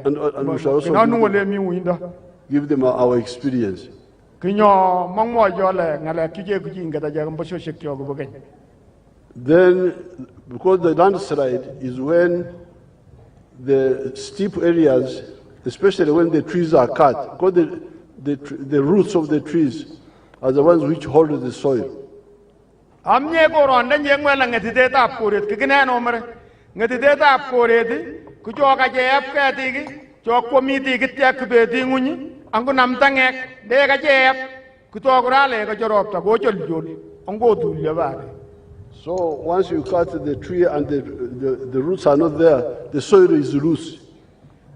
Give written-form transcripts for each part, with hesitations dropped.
And we shall also give them our experience. Then, because the landslide is when the steep areas, especially when the trees are cut, because the roots of the trees are the ones which hold the soil. So once you cut the tree and the roots are not there, the soil is loose.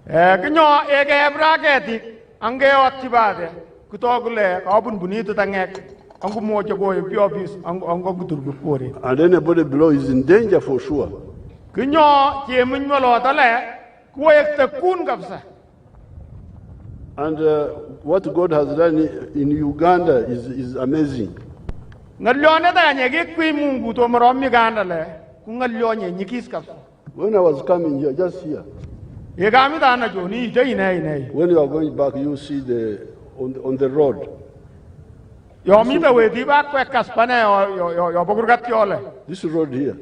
And anybody below is in danger for sure. And what God has done in Uganda is amazing. When I was coming here, just here, when you are going back, you see on the road. This road here,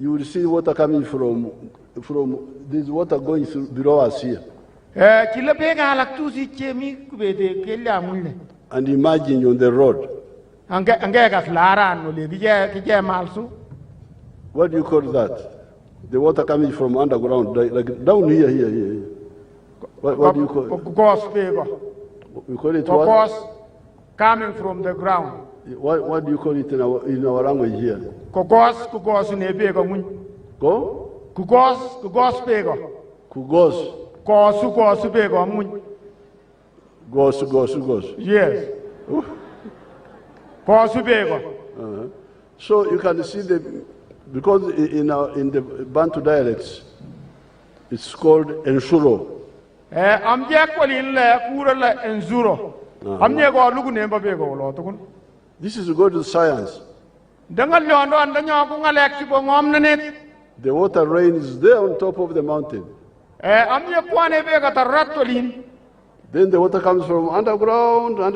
you will see water coming from this water going through below us here. And imagine on the road. What do you call that? The water coming from underground, like down here. What do you call it? We call it what? Coming from the ground. What do you call it in our language here? Kugos. Yes. So you can see because in the Bantu dialects, it's called Enshuro. This is good to science. The water rain is there on top of the mountain. Then the water comes from underground, and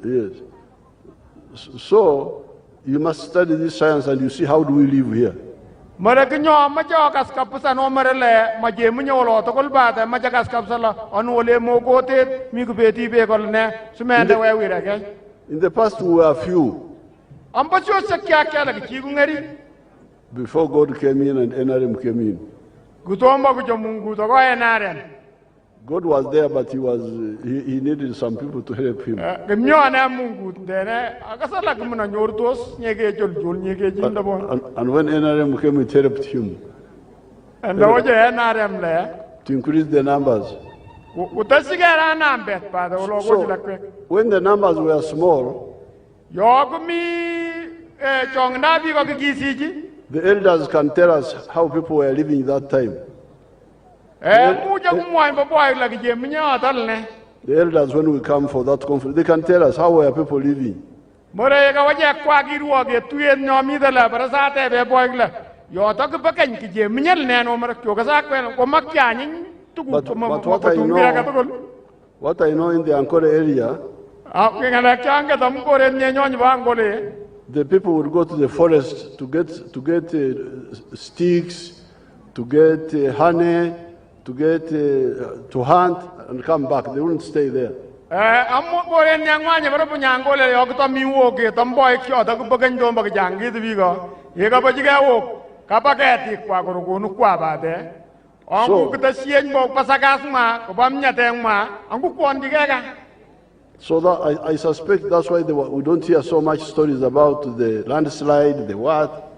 yes. So you must study this science and you see how do we live here. In the past we were few. Before God came in and NRM came in. God was there, but he needed some people to help him. And when NRM came, it helped him to increase the numbers. So when the numbers were small, the elders can tell us how people were living that time. The elders, when we come for that conference, they can tell us how were people living. But what I know in the Ankole area, the people would go to the forest to get sticks, to get honey, to hunt and come back. They wouldn't stay there. So that I suspect that's why we don't hear so much stories about the landslide, the what.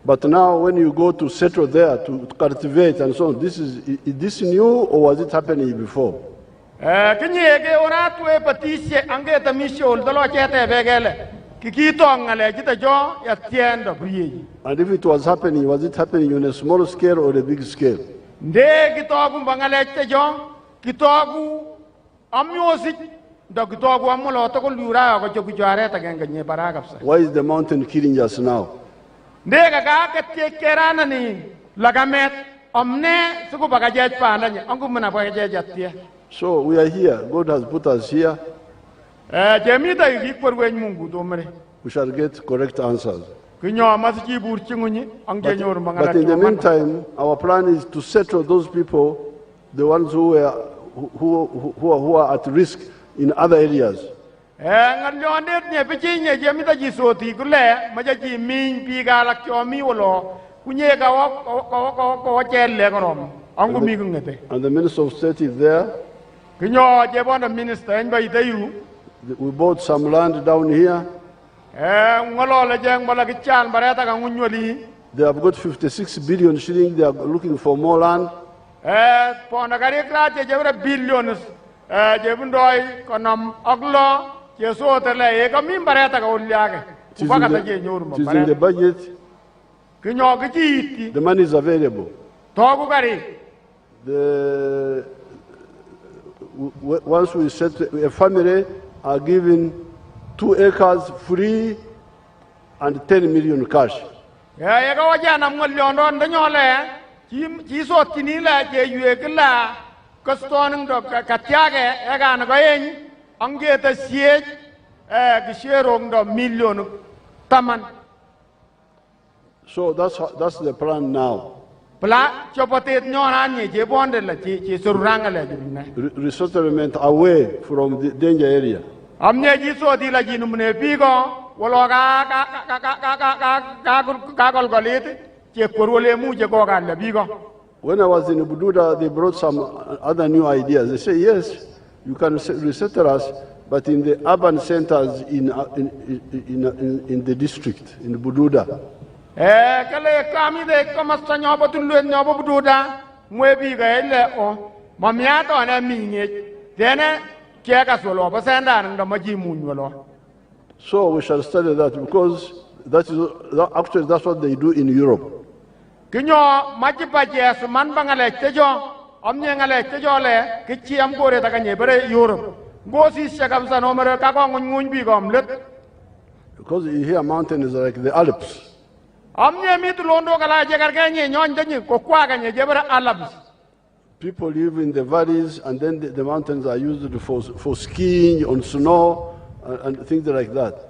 But now when you go to settle there, to cultivate and so on, is this new or was it happening before? And if it was it happening on a small scale or a big scale? Amyosi dog amulo to lura ko jokujareta ganga baragapsa. Why is the mountain killing us now? Dega ga ke kerana ni lagamet omne suku bagajaj pananya angu mana bagajaj jatia. So we are here. God has put us here. Jemita yi porwen mungu domre. We shall get correct answers. Kinyo masiki burchingunyi angge nyor mangala. But in the meantime, our plan is to settle those people, the ones who are at risk in other areas. Ngalyonet nye pichinya jemita jisoti kule majaji min pigalak chomi wolo kunye ko chelle korom angu mi kungete. And the Minister of State is there. Kinyo jebona minister enba itayu. We bought some land down here. They have got 56 billion shillings. They are looking for more land. It is in the budget. The money is available. Once we set a family are given 2 acres free and 10 million cash. So that's the plan now. Resettlement away from the danger area. When I was in Bududa, they brought some other new ideas. They say, yes, you can resettle us, but in the urban centers in the district, in Bududa. So we shall study that because that's what they do in Europe. Because here mountains are like the Alps. People live in the valleys, and then the mountains are used for skiing on snow and things like that.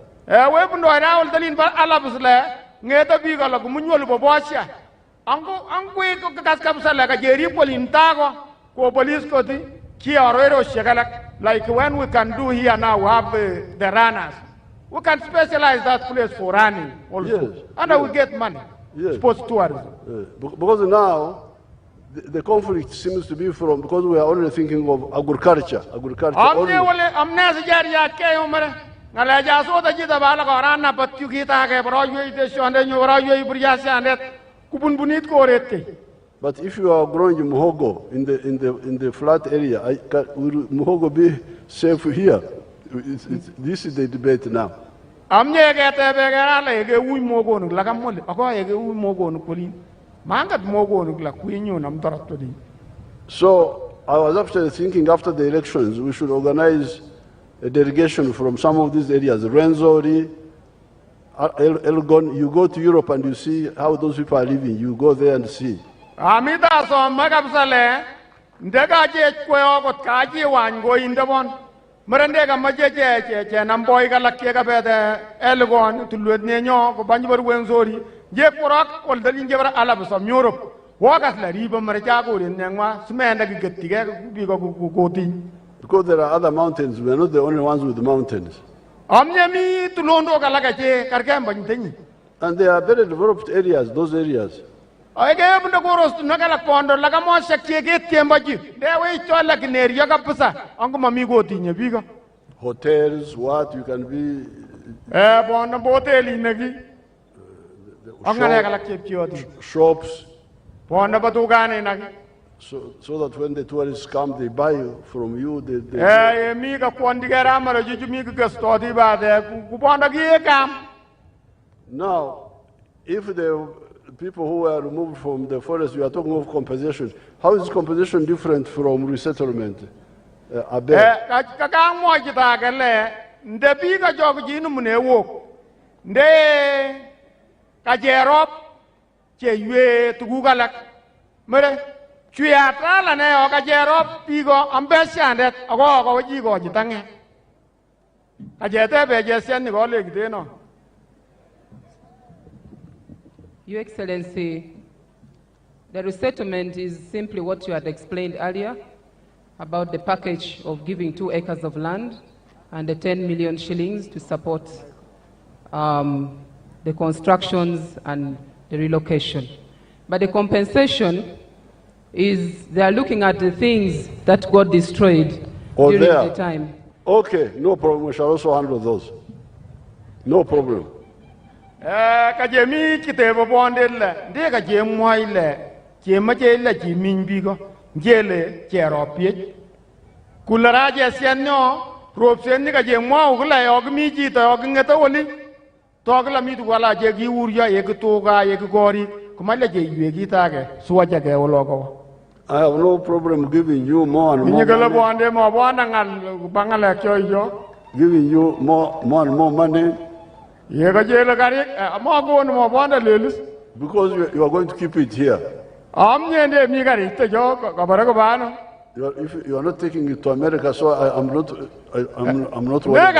Like when we can do here now, we have the runners. We can specialize that place for running also. Yes. And we get money. Yes. Sports tourism. Yes. Because now, the conflict seems to be because we are only thinking of agriculture. But if you are growing muhogo in the flat area, will muhogo be safe here? This is the debate now. So I was actually thinking after the elections, we should organize a delegation from some of these areas, Renzori, Elgon. You go to Europe and you see how those people are living. You go there and see. Merendega majeje namboy galakye ka bede elgon tulwed nenyo ko banjbar wenzori je porok kol dalin jebra alab som Europe wagas la riba marja ko ren nangwa smenda gi gettige bi ko tin. Because there are other mountains, we are not the only ones with the mountains. Amnyami tulondo galaka je karkem bantenyi. And they are very developed areas, those areas. Ege bunda goros nagala pondo laga mo shakye get tembaji dewe chola kineri yaga pusa angu mami go tinye biga hotels what you can be bondo hoteli nagi angale kala kepchioti shops bondo batugane nagi so that when the tourists come they buy from you they mi ga pondigera mara juju mi ga stodi ba de ku bondo gi kam. Now if the people who were removed from the forest, you are talking of compensation. How is compensation different from resettlement? Abel. Ka mo kita gele nde bi ka jog ji nu ne wo. Nde ka jerop che yue tugu galak. Mere chuya la ne o ka jerop bi go ambesyandet go ji go jitange. Ka jete be jesen ni go le gide no. Your Excellency, the resettlement is simply what you had explained earlier about the package of giving 2 acres of land and the 10 million shillings to support the constructions and the relocation. But the compensation is they are looking at the things that got destroyed during the time. Okay, no problem. We shall also handle those. No problem. Kajemi kitebo bondel de ka moile maje la minbigo jele cheropie kulara je senno propsen ni ka mo ugla yogmi ji to ngeta woni togla mi wala je gi urya ek toga ek gori kumala je yegi tage suwaja ke wologo. I have no problem giving you more and more money. Giving you more and more money. Because you are going to keep it here. If you are not taking it to America, so I'm not worried.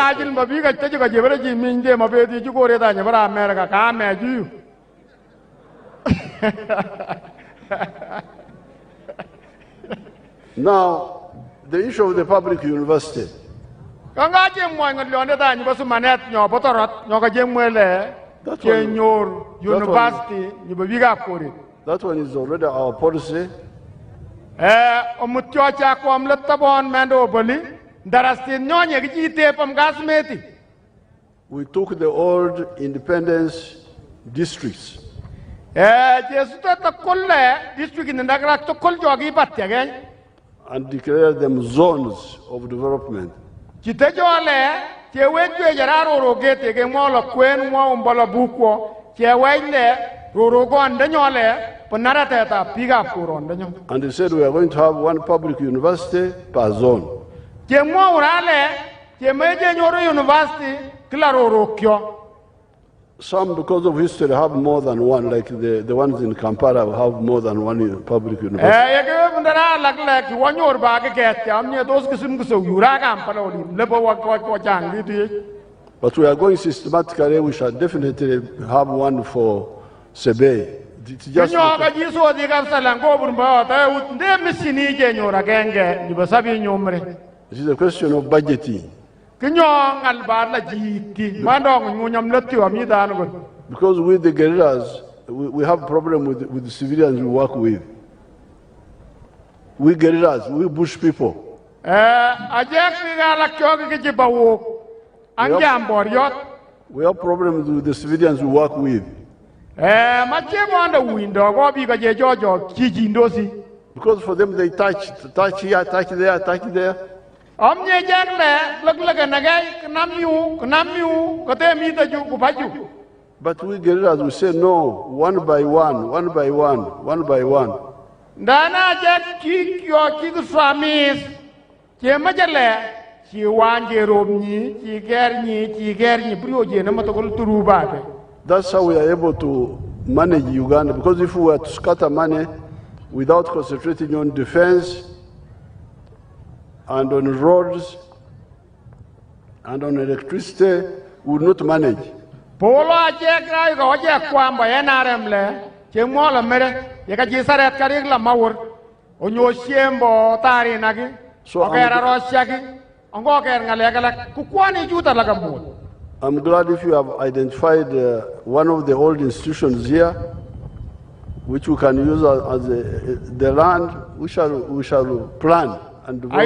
Now, the issue of the public university. That one is already our policy. We took the old independence districts. And declare them zones of development. And they said we are going to have one public university per zone. Some, because of history, have more than one, like the ones in Kampala have more than one public university. But we are going systematically. We shall definitely have one for Sebe. This is a question of budgeting. Because with the guerrillas, we have a problem with the civilians we work with. We guerrillas, we bush people. We have problems with the civilians we work with. Because for them they touch here, touch there, touch there. But we guerrillas, we say no, one by one, one by one, one by one. That's how we are able to manage Uganda, because if we were to scatter money without concentrating on defense and on roads and on electricity, we would not manage. I'm glad if you have identified one of the old institutions here, which we can use as the land. We shall plan and develop.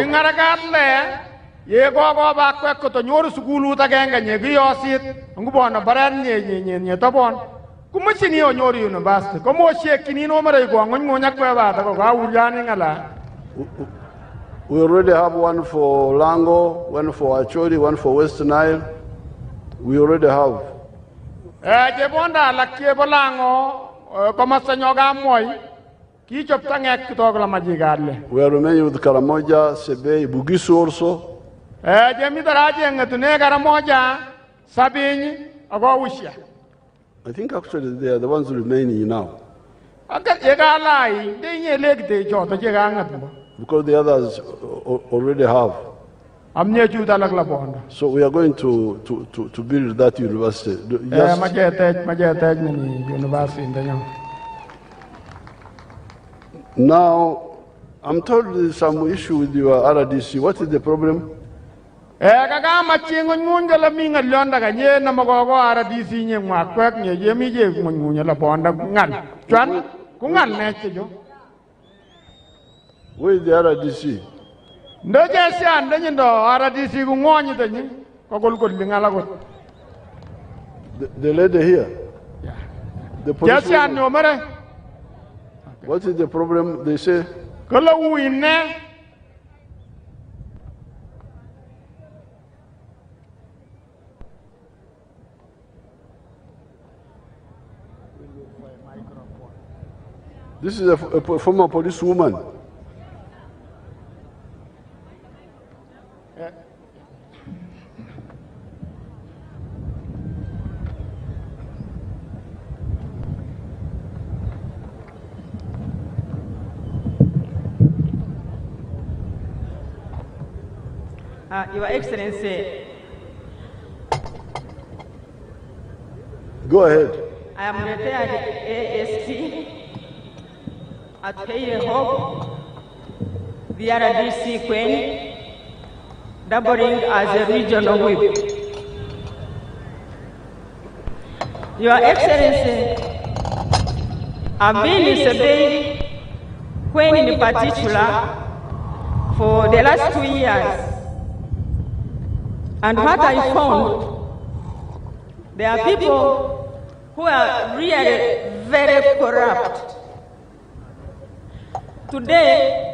We already have one for Lango, one for Acholi, one for West Nile. We already have. Kichop tangek kitogla majigarle. We are remaining with Karamoja, Sebei, Bugisu also. Jemi daraje ngatune Karamoja, Sabini, Agawusha. I think actually they are the ones remaining now. Because the others already have. So we are going to build that university. Now, I'm told there's some issue with your RDC. What is the problem? Where is the RDC? The lady here? Yeah. The police. What is the problem? They say. This is a former policewoman. Your Excellency. Go ahead. I am retired AST at Hey Hope, the RDC Kween, doubling as a regional whip. Your Excellency, I've been in Sebei, Kween in particular, for the last 2 years. And what I found, there are people who are really very corrupt. Today,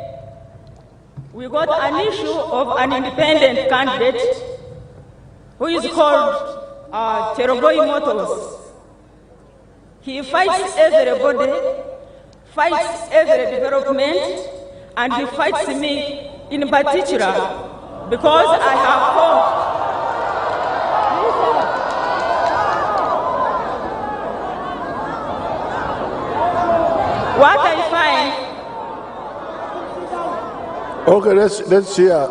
we got an issue of an independent candidate who is called Cherogoi Motors. He fights everybody, fights every development, and he fights me in particular because I have fought. What I find. Okay, let's hear.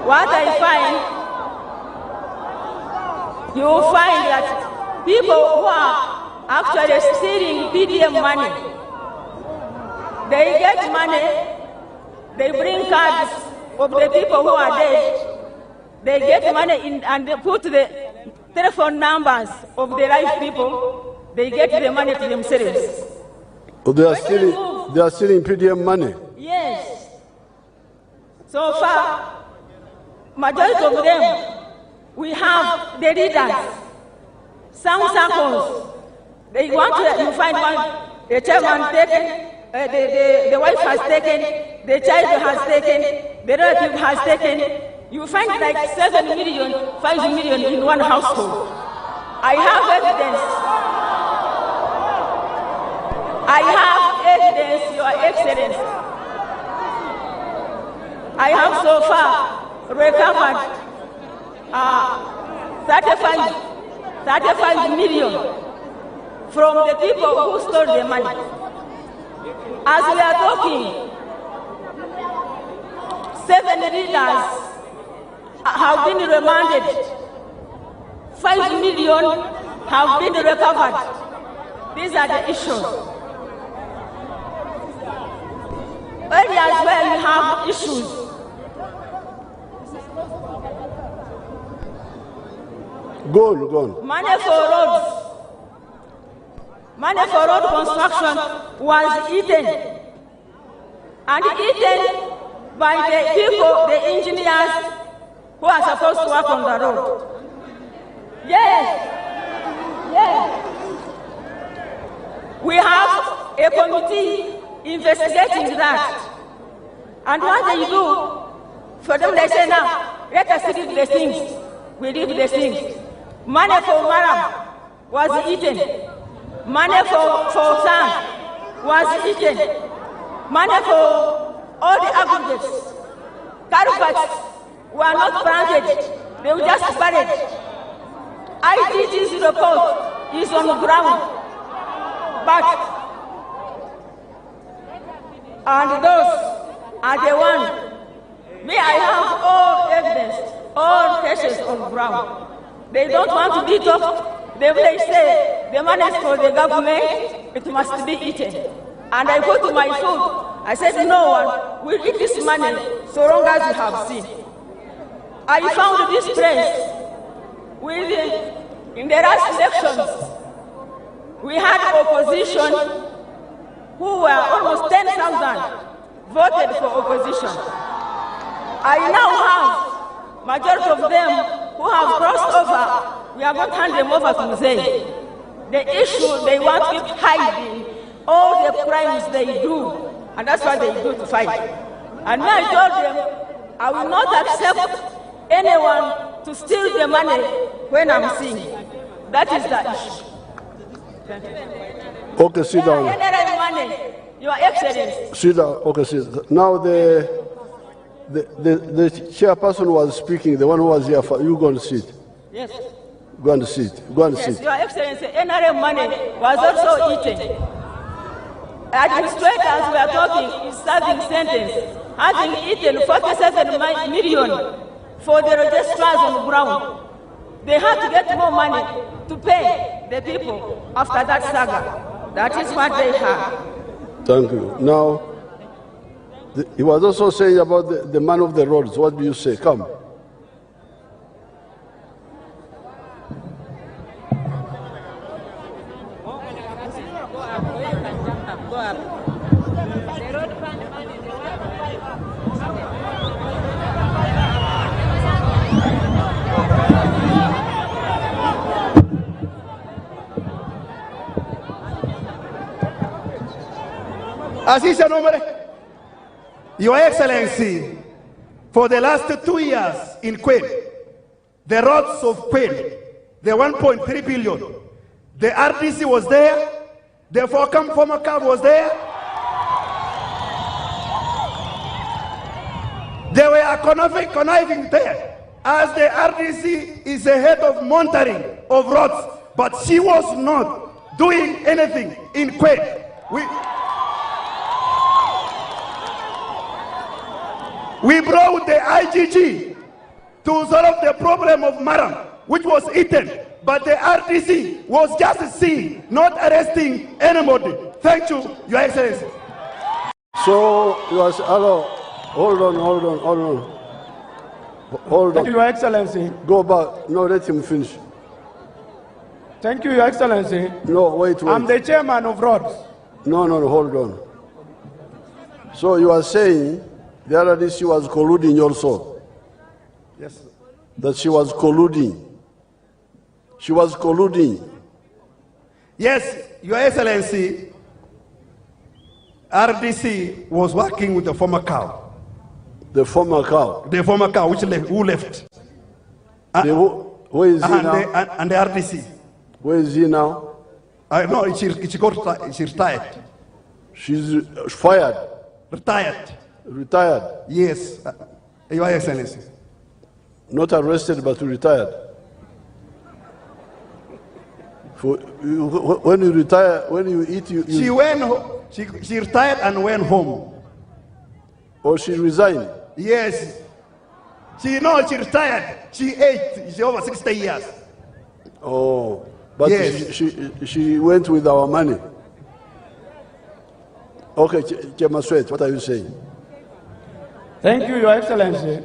What I find, you will find that people who are actually stealing PDM money, they get money, they bring cards of the people who are dead, they get money in, and they put the telephone numbers of the live people, they get the money to themselves. Oh, they are stealing PDM money? Yes. So far, majority of them, we have the leaders, some circles. They want to, you find one, the chairman taken, the wife has taken, the child has taken, the relative has taken. You find like 7 million, 5 million in one household. I have evidence. I have evidence, Your Excellency. I have so far recovered 35 million from the people who stole the money. As we are talking, 7 leaders have been remanded. 5 million have been recovered. These are the issues. Areas where we have issues. Go on. Money for roads. Money for road construction was eaten. And eaten by the people, the engineers who are supposed to work on the road. Yes. We have a committee investigating that. And what they do, for them they say now, let us leave the things. We leave the things. Money for Maram, was eaten. Money for sand was eaten. Money for all the aggregates. Culverts were not planted. They were just buried. ITT's report is on the ground. And those are the ones. Me, I have all evidence, all cases on ground. They don't want to be tough. They say the money is for the government, it must be eaten. And I go to my food. I said no one will eat this money so long as you have seen. I found this place in the last elections. We had opposition who were almost 10,000 voted for opposition. I now have majority of them who have crossed over. We are going to hand them over to Museveni. The issue, they want to keep hiding all the crimes they do, and that's what they do to fight. And I told them, I will not accept anyone to steal the money when I'm seeing. That is the issue. Okay, sit down. Money, Your Excellency. Sit down. Okay, sit down. Now the chairperson was speaking, the one who was here. You go and sit. Yes. Go and sit. Go and sit. Your Excellency, NRM money was also eaten. Administrators we are talking is serving sentence, having eaten 47 million for the registrars on the ground. They have to get more money to pay the people after that saga. That is what they have. Thank you. Now, he was also saying about the man of the roads. What do you say? Come. Assistant Omuri, Your Excellency, for the last 2 years in Kween, the roads of Kween, the 1.3 billion, the RDC was there, the former cab was there. They were conniving there, as the RDC is the head of monitoring of roads, but she was not doing anything in Kween. We brought the IGG to solve the problem of Maram, which was eaten, but the RDC was just seeing, not arresting anybody. Thank you, Your Excellency. So, hello, hold on. Thank you, Your Excellency. Go back. No, let him finish. Thank you, Your Excellency. No, wait. I'm the chairman of roads. No, hold on. So you are saying the RDC was colluding also? Yes. That she was colluding? She was colluding? Yes, Your Excellency, RDC was working with the former cow. The former cow? The former cow, who left. Where is he now? And the RDC. Where is he now? No, she retired. She's fired? Retired. Retired? Yes, Your Excellency. Not arrested, but retired. When you retire, when you eat, She retired and went home. Or she resigned? Yes. She retired. She ate. She's over 60 years. Oh, but yes. She went with our money. Okay, Chairman Sweat, what are you saying? Thank you, Your Excellency.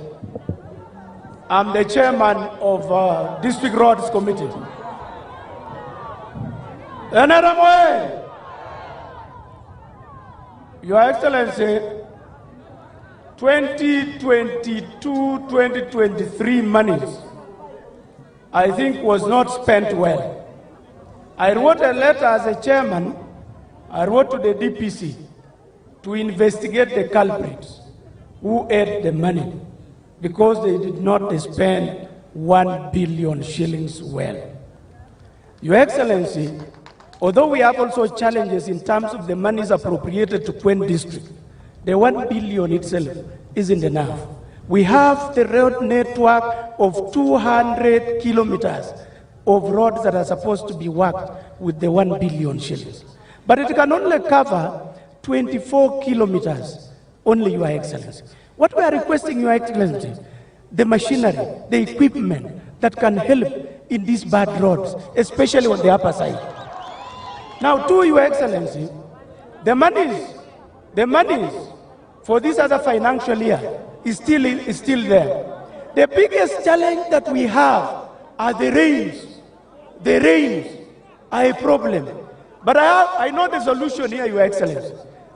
I'm the chairman of District Roads Committee. Your Excellency, 2022-2023 monies, I think, was not spent well. I wrote a letter as a chairman. I wrote to the DPC to investigate the culprits who ate the money because they did not spend 1 billion shillings well. Your Excellency, although we have also challenges in terms of the monies appropriated to Kween district, the 1 billion itself isn't enough. We have the road network of 200 kilometers of roads that are supposed to be worked with the 1 billion shillings. But it can only cover 24 kilometers, only, Your Excellency. What we are requesting, Your Excellency, the machinery, the equipment that can help in these bad roads, especially on the upper side. Now, to Your Excellency, the monies for this other financial year is still there. The biggest challenge that we have are the rains. The rains are a problem. But I know the solution here, Your Excellency.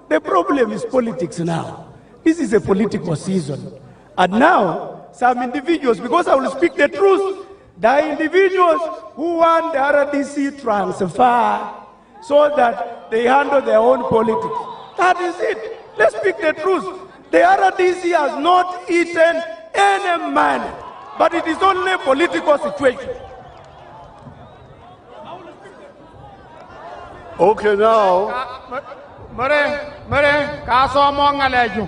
The problem is politics now. This is a political season. And now, some individuals, because I will speak the truth, the individuals who want the RDC transfer so that they handle their own politics. That is it. Let's speak the truth. The RDC has not eaten any money, but it is only a political situation. Okay, now. Mare, kaso mong alaju.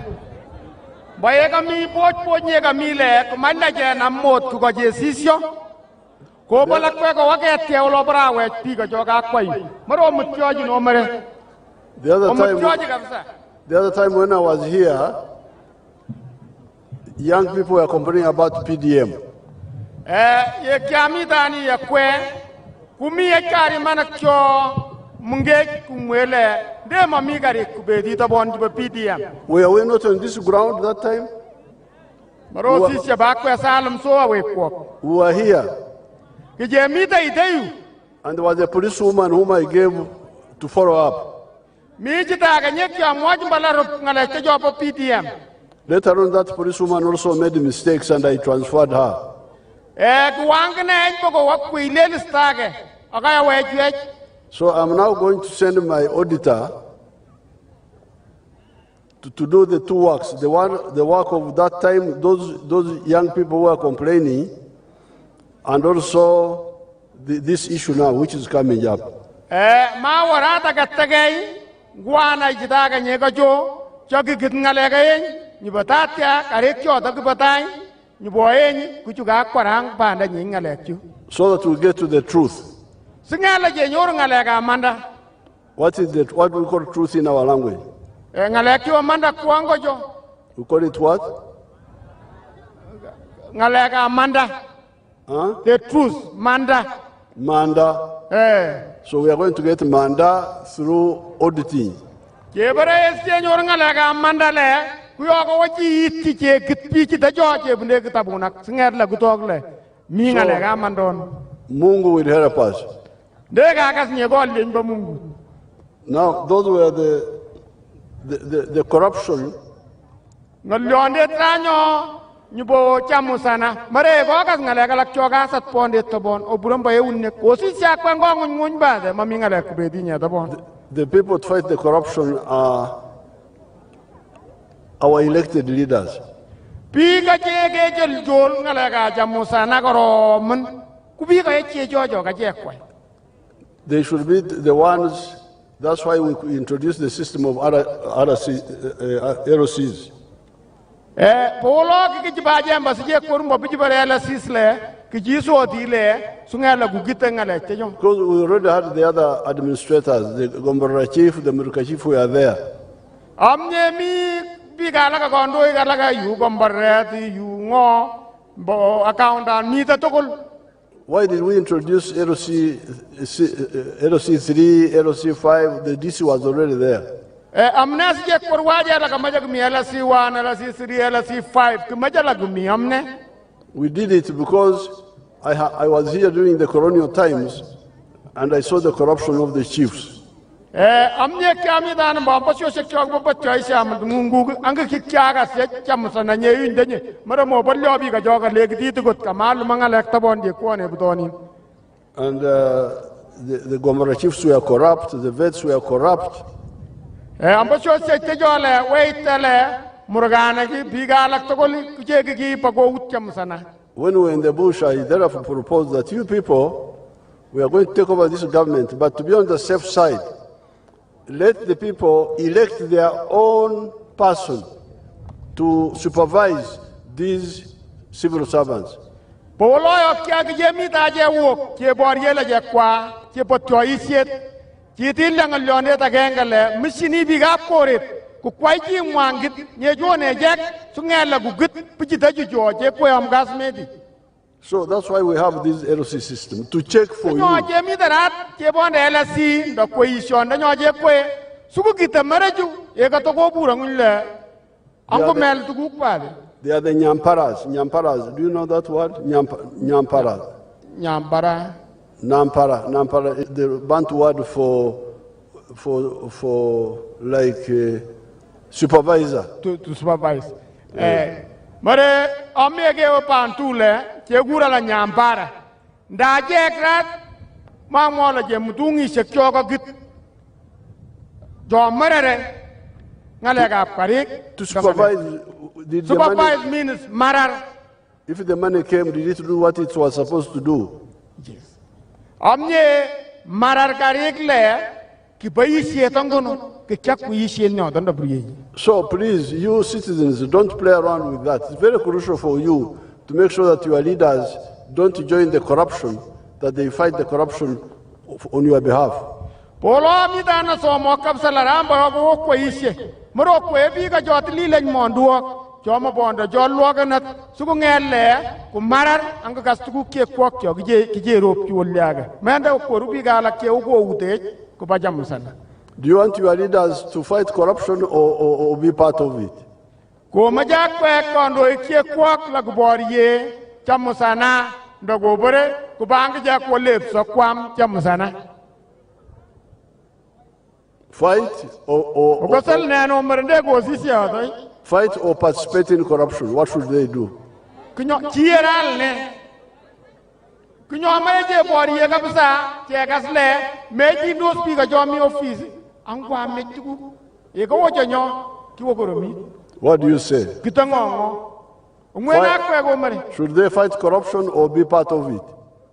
Baye kami poch nye kami le, kumanda je namot kuko je sisyo. Ko balak pe ko wake te ulo bra we pi ko joka kwai. Maro mutyoji no mare. The other time when I was here, young people were complaining about PDM. Ye kami dani ye Kween, kumi ye kari manakyo. Munge kumwele de mami gari kubedi to bon PDM. Were we not on this ground that time? Maro sisya bakwe salam so awe ko. We were here. Kije mita ideyu. And there was a policewoman whom I gave to follow up. Mi jita ganye kya mwaj mbala ngale kejo po PDM. Later on, that policewoman also made mistakes and I transferred her. Kuwangene ko wakwe ile stage. Akaya wejwe. So I'm now going to send my auditor to do the two works. The work of that time, those young people who are complaining, and also this issue now, which is coming up. Ma warata gattagay guana jitaga nyegajo chogi gitngalegay ni batatya karekyo dagbatay ni boyen kuchuga kwarang panda nyingalekyu. So that we get to the truth. What is that? What we call truth in our language? We call it what? Huh? The truth, Manda. Manda. So we are going to get Manda through auditing. Mungu will help us. Now, those were the corruption. Nyubo chamusana mare gogas ngale galak choga sat ponde to bon oburam baye unne kosi sia kwangong ngun ba de mami ngale kubedi nya to bon. The people to fight the corruption are our elected leaders. Pi ka che jel jol ngale ga chamusana goro mun kubi ka che jojo ka che kwai. They should be the ones. That's why we introduced the system of ROCs. Polo ki baje mbasije kurumbo bijibare la sisle ki jiso dile sungala gugitengale tejo. Because we already had the other administrators, the Gombora chief, the Muruka chief were there. Amne mi bigala ka gondo igala ka yu gombare ti yu ngo bo accountant mi ta tokol. Why did we introduce ROC 3, ROC 5? The DC was already there. Amne sije kurwaje la kamaja gumi LC 1, LC 3, LC 5 kumaja la gumi amne. We did it because I was here during the colonial times and I saw the corruption of the chiefs. Amne kami dan ba pasyo se kyog ba choice am mungu anga kikyaga se chamusana nye yindenye mara mo ballo bi ga joga legdi to got kamal mangala tabon de ko ne butoni. And the Gomora chiefs were corrupt, the vets were corrupt. Ambasyo se tejole waitele murgana ki bigala tokoli kujegi ki pago utchamusana. When we were in the bush, I therefore proposed that you people We are going to take over this government, but to be on the safe side, let the people elect their own person to supervise these civil servants. Poloyo kya gemi ta je wo ke boriye la je kwa ke potyo isiet ke tilang lyone ta gengale mishini biga poret ku kwai ji mwangit nye jone jek sungela gugut pijita jujo je ko am gas medi. So that's why we have this LC system to check for you. No je mi darat ke bonde LC ndo ko ishon ndo je ko suku kita maraju e ka to ko burangulle ango mel tu kwale. They are the Nyamparas. Nyamparas. Do you know that word? Nyamparas. Nyampara. Nampara is the Bantu word for like supervisor. To supervise. Mare amege o pantule che gura la Nyampara. Da je krat ma mola je mutungi se kyoga git. Jo marere ngalega parik to supervise. Supervise means marar. If the money came, did it do what it was supposed to do? Yes. Amye marar karik le ki bayi sietangono ke kya kuyi sienyo danda briye. So please, you citizens, don't play around with that. It's very crucial for you to make sure that your leaders don't join the corruption, that they fight the corruption on your behalf. Polo mi dana so mo kapsala ramba ko ko isye. Moro ko ebi ka jotli len monduo. Joma bonda jolwa na suku ngelle ku marar anga gastuku ke kwok yo kije rop ki wolyaga menda ko rubi gala ke ko ute ku bajam sana. Do you want your leaders to fight corruption or be part of it? Ko majak pe kondo ke kwok la gboriye chamusana ndogo bore ku banga ja ko lep so kwam chamusana. Fight or gosal neno mrende go sisia dai. Fight or participate in corruption? What should they do? Kunyo chieral ne. Kunyo meje boriye kabisa chegasle meji no speaker jomi office angwa meju e ko wojanyo ki wokoromi. What do you say? Kitangongo. Ngwena kwe go mare. Should they fight corruption or be part of it?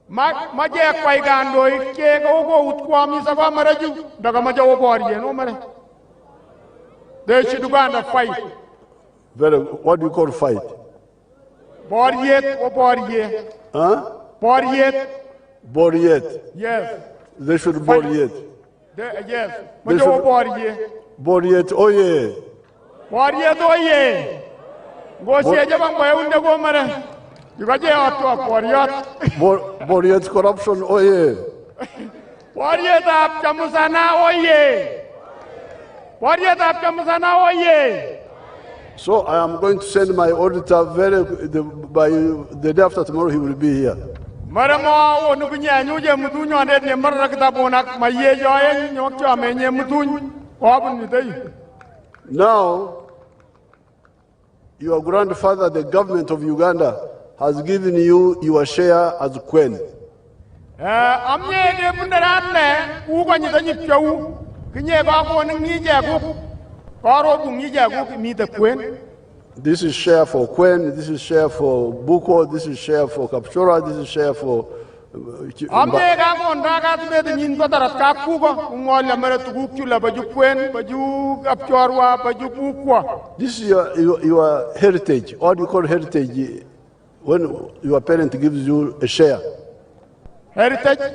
Maje kwai gando ke go utkwami sa ba maraju daga maje wo boriye no mare. They should go and fight. What do you call fight? Boriet or boriye. Huh? Boriet. Boriet. Yes. They should boriet. Yes. Maje wo boriye. Boriet oye. Boriet oye. Go seje bang boy unde go mare. Yugaje atwa boriet. Boriet corruption oye. Boriet ap chamusana oye. Boriet ap chamusana oye. So I am going to send my auditor by the day after tomorrow. He will be here. Maramo onukunya nyuje mutunyo ande ne marakta bonak maye joye nyokyo amenye mutun wabun midai. Now, your grandfather, the government of Uganda, has given you your share as Kween. Amye de bundaranle ugo nyitanyi pyo kinye ba ko ngi jagu. This is share for Kween, this is share for Buko, this is share for Kapchora, this is share for... This is your heritage. What do you call heritage when your parent gives you a share? Heritage?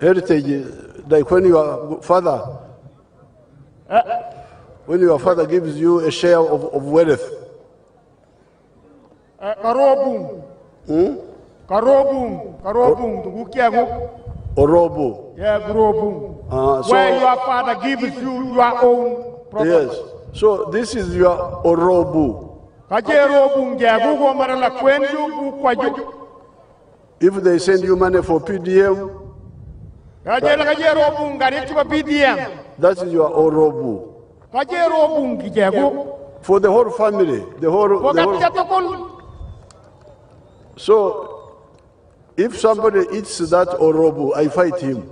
Heritage, like when your father... When your father gives you a share of wealth. Karobung. Orobo. Yeah, Karobung. Where your father gives you your own property. Yes. So this is your Orobu. If they send you money for PDM, that is your Orobu. For the whole family, the whole. So, if somebody eats that Orobu, I fight him.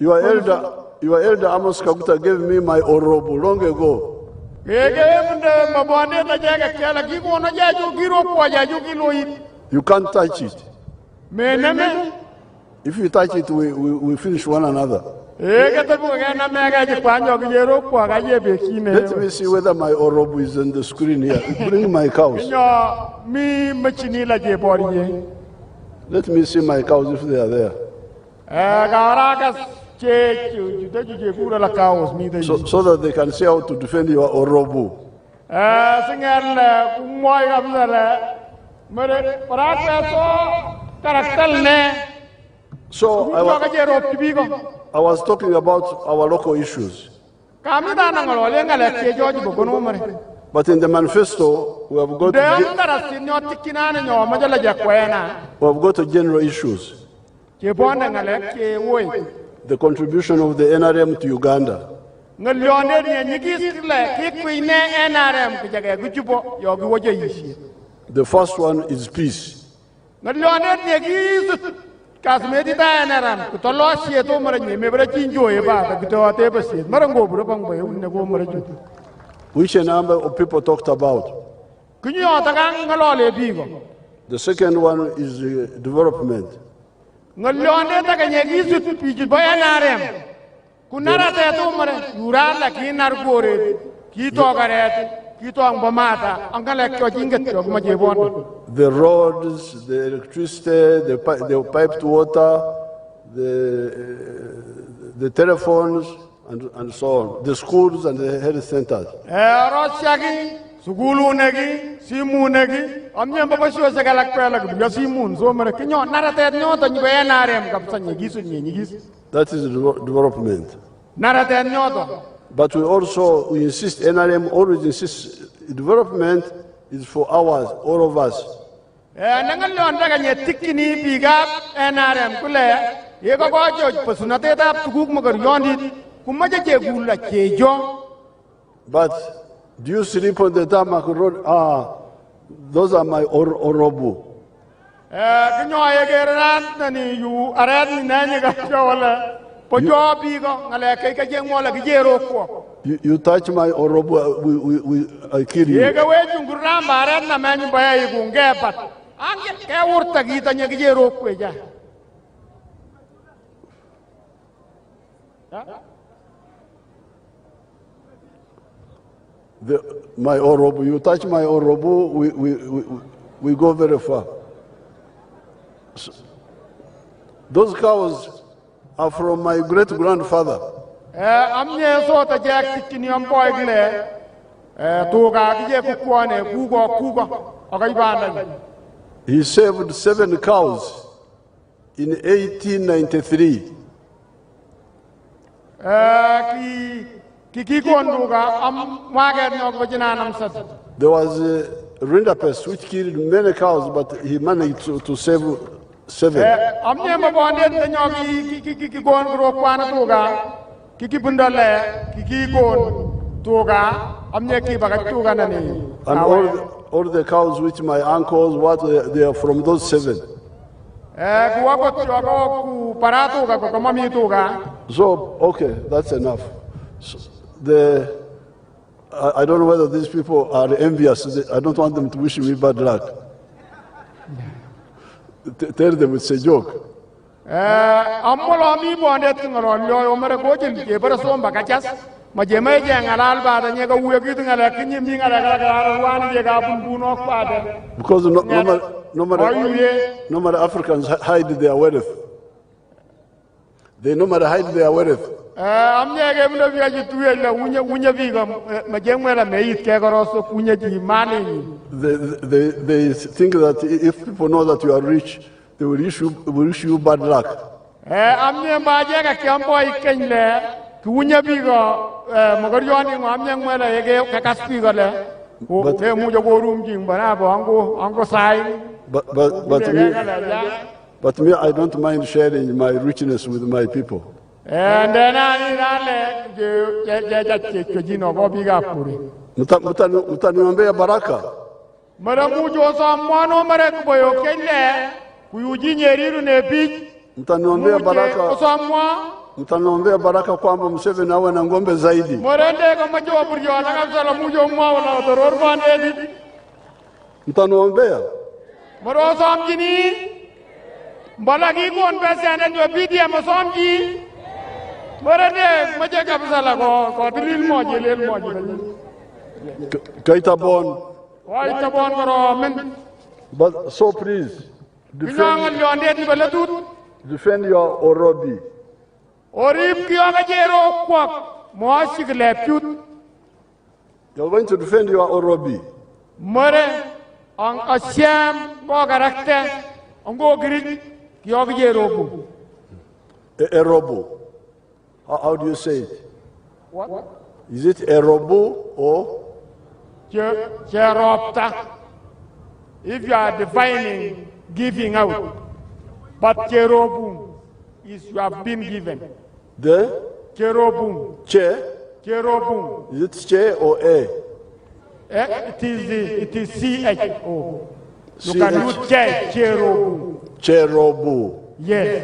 Your elder Amos Kaguta gave me my Orobu long ago. You can't touch it. If you touch it, we finish one another. Let me see whether my Orobu is on the screen here. Bring my cows. Let me see my cows if they are there. So that they can see how to defend your Orobu. So I was talking about our local issues. But in the manifesto, we have got general issues. The contribution of the NRM to Uganda. The first one is peace. Which a number of people talked about. The second one is development. The roads, the electricity, the piped water, the telephones, and so on. The schools and the health centers. That is development. But we also insist, NRM always insists, development is for all of us. But do you sleep on the tarmac road? Those are my Orobu. You touch my Orobu, I kill you. My Orobu, you touch my Orobu, we go very far. So, those cows are from my great-grandfather. He saved 7 cows in 1893. There was a rinderpest which killed many cows, but he managed to save 7. And all the cows which my uncles, they are from those 7. So, okay, that's enough. So I don't know whether these people are envious. I don't want them to wish me bad luck. Tell them it's a joke. Because normally Africans hide their wealth. They normally hide their wealth. They think that if people know that you are rich, they will wish you bad luck. But me, I don't mind sharing my richness with my people. Mtaniombea baraka. Mtaniombea baraka. Mtanombea baraka kwamba Museveni awe na ng'ombe zaidi. Morende kama jua burjo na kabisa mujo mwa doror bande. Mtanombea. Moro samjini. Balagi kon pesa na jo bidia masomji. Morende maje kabisa la ko dilil moje lel moje. Kaita bon. Kaita bon karo men. But so please defend your Orobi. You're going to defend your Orobi. Erobo. How do you say it? What? Is it Erobo or? If you are defining giving out, but cherubim is you have been given. The? Cherubim. Che? Cherubim. Is it che or a? It is CHO. You can use che, cherubim. Cherubu. Yes.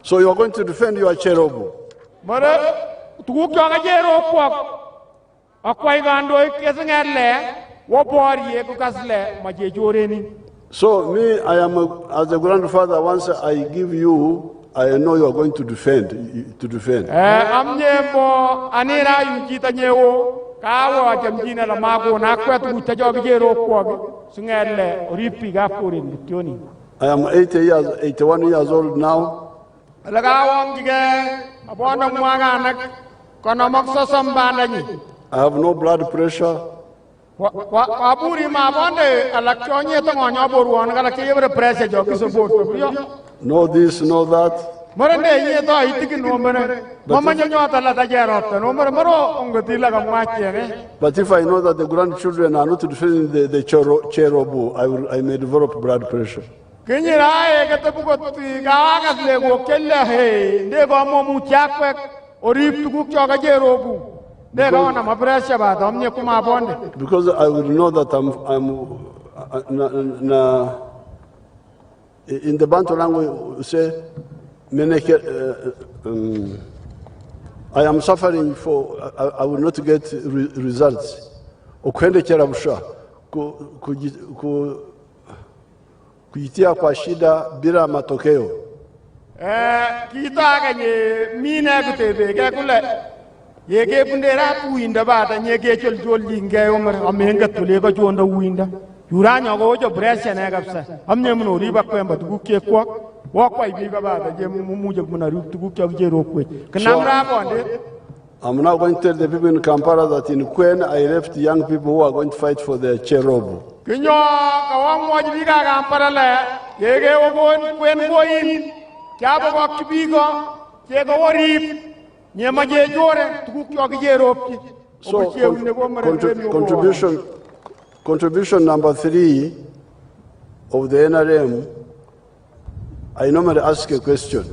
So you are going to defend your cherubu. Mara, tu kya cherubim? Akwai gandoi kesengerle. So me, I am as a grandfather. Once I give you, I know you are going to defend. I am 81 years old now. I have no blood pressure. No this, no that. But if I know that the grandchildren are not defending the cherubu, I may develop blood pressure. Because I will know that in the Bantu language, we say, I am suffering for, I will not get results. Kujitia kwa shida bila matokeo. Kita kanye mina kutebe kule. Yeke bundera winda bata nyeke chol chol linga umar amenga tulega chonda winda. Yuranya go jo bresha na kapsa. Amne mno riba kwemba tukuke kwa wakwa ibiga bata je mumuja kuna tukuke je rokwe. Kanamra konde. I'm now going to tell the people in Kampala that in Kween I left young people who are going to fight for their cherubu. Kinyo kawang wajibiga Kampala le yeke ogon Kween goin. Kyabo kwa kibigo yeke warip. So contribution number 3 of the NRM, I normally ask a question.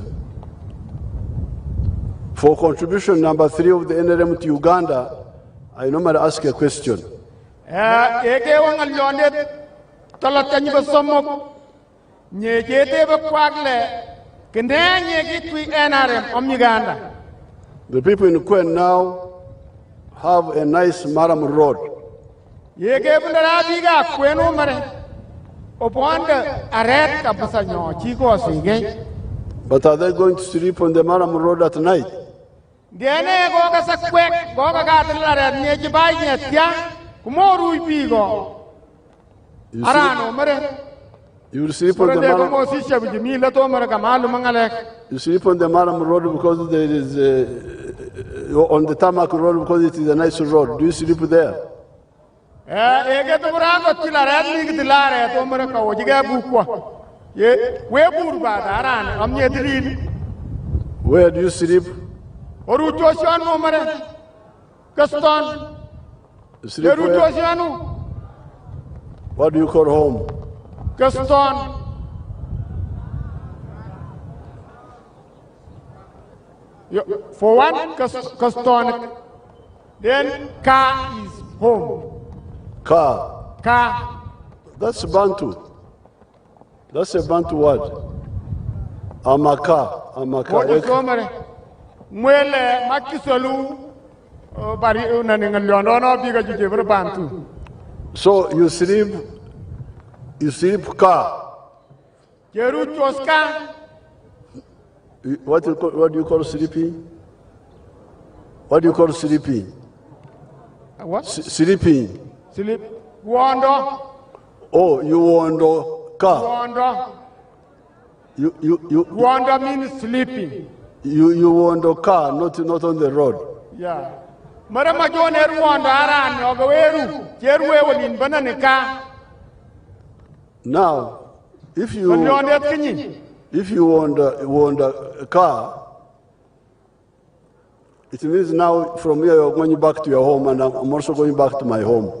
For contribution number 3 of the NRM to Uganda, I normally ask a question. The people in Kween now have a nice Maram road. But are they going to sleep on the Maram road at night? You will sleep on the Maram road because there is on the tarmac road because it is a nice road. Do you sleep there? Where do you sleep? You sleep where? What do you call home? Gaston. For one, Gaston. Then Ka is home. Ka. Ka. That's Bantu. That's a Bantu word. Amaka. What is mwele makisolu bari unaninga lyondo biga jujebra bantu. So you sleep car. Jeru choska. What do you call sleeping? What do you call sleeping? What? Sleeping. Sleep. Wondo. Oh, you wander car. Wondo. You Wondo means sleeping. You wander car, not on the road. Yeah. Marama joner wondo aran ogaweru. Jeruwe wodin bananika. Now, if you wander a car, it means now from here you're going back to your home, and I'm also going back to my home.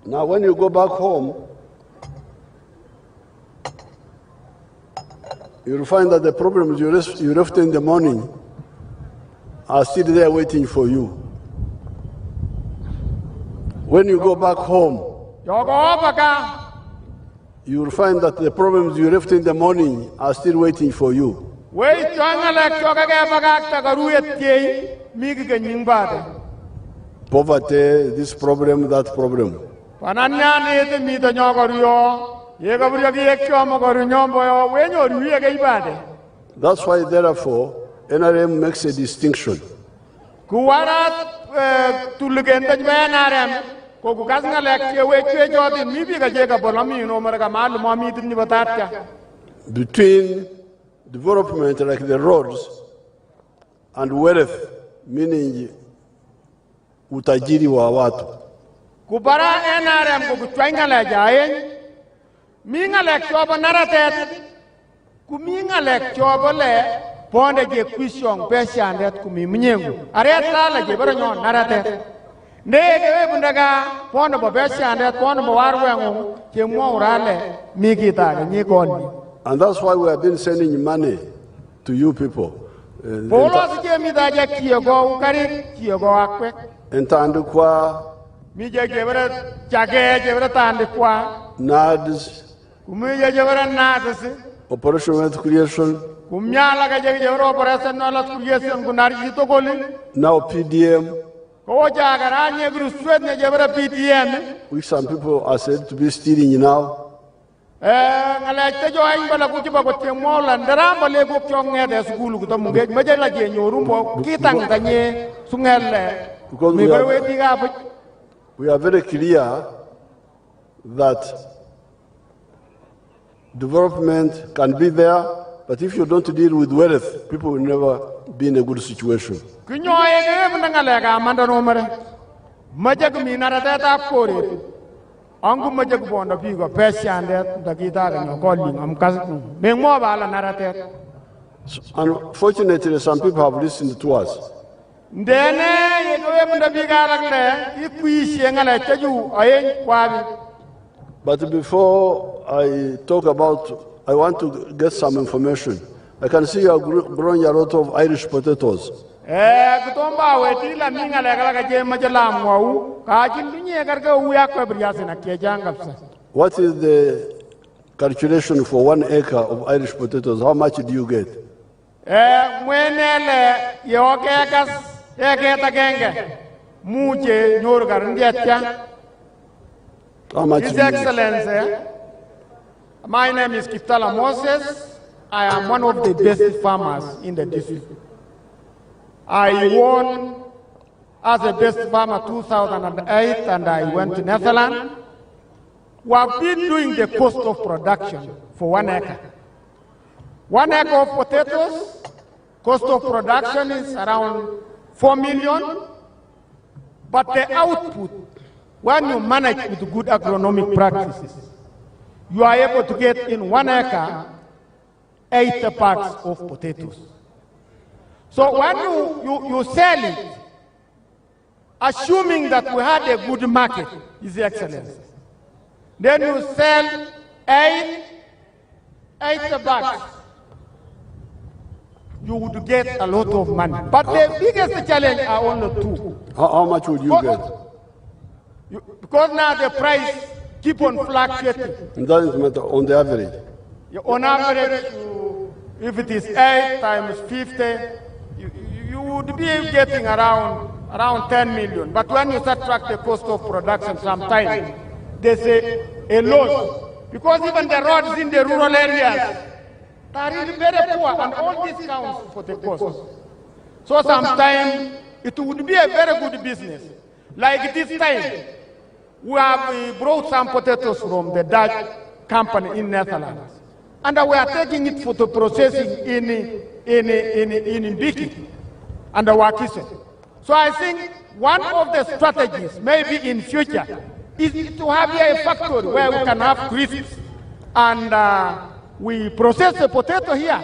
Now, when you go back home, you'll find that the problems you left in the morning are still there waiting for you. When you go back home, you will find that the problems you left in the morning are still waiting for you. Poverty, this problem, that problem. That's why, therefore, NRM makes a distinction. Between development like the roads and wealth, meaning utajiri wa watu. Kubara NRM kukuchwenga la jayen, minga lek chobo naratet, kuminga lek chobo le, ponde je kwishong peshandet kumi mnyengu. Ariat la je baranyon naratet. Nege bundaga ponde bo peshandet, ponde bo warwengu, je mwa urale, mikita nyikoni. And that's why we have been sending money to you people. Polo je mi daje kiyogo ukari kiyogo akwe. Entandukwa. Mija jebra jage jebra tandukwa. NADS. Kumija jebra NADS. Operation Wealth Creation. Kumyala ka jebra Operation Wealth Creation kunari jito koli. Now PDM. Ko jagara nyegru swed ne jebra PDM. Which some people are said to be stealing now. Ngala tejo ay bala ku tiba ko temo la ndara bale ko kyonge de skulu ko tamu ge maje la je nyoru mo kitang tanye sungelle. Because we are very clear that development can be there, but if you don't deal with wealth, people will never be in a good situation. Unfortunately, some people have listened to us. But before I talk about, I want to get some information. I can see you are growing a lot of Irish potatoes. What is the calculation for 1 acre of Irish potatoes? How much do you get? How much? His Excellency, my name is Kiftala Moses. I am one of the best farmers in the district. I won as a best farmer 2008 and I went to Netherlands. We have been doing the cost of production for 1 acre. 1 acre of potatoes, cost of production is around 4 million, but the output, when you manage with good agronomic practices, you are able to get in 1 acre 8 bags of potatoes. So when you sell it, assuming that we had a good market, His Excellency, then you sell 8 bags, you would get a lot of money. But the biggest challenge are only 2. How much would you get? Because now the price keep on fluctuating. And that is matter on the average. On average, if it is 8 times 50, you would be getting around 10 million. But when you subtract the cost of production, sometimes there's a loss. Because even the roads in the rural areas are really very poor, and all this counts for the cost. So sometimes it would be a very good business. Like this time, we have brought some potatoes from the Dutch company in Netherlands. And we are taking it for the processing in Mbiki and the Wakiso. So I think one of the strategies, maybe in future, is to have a factory where we can have crisps and we process the potato here.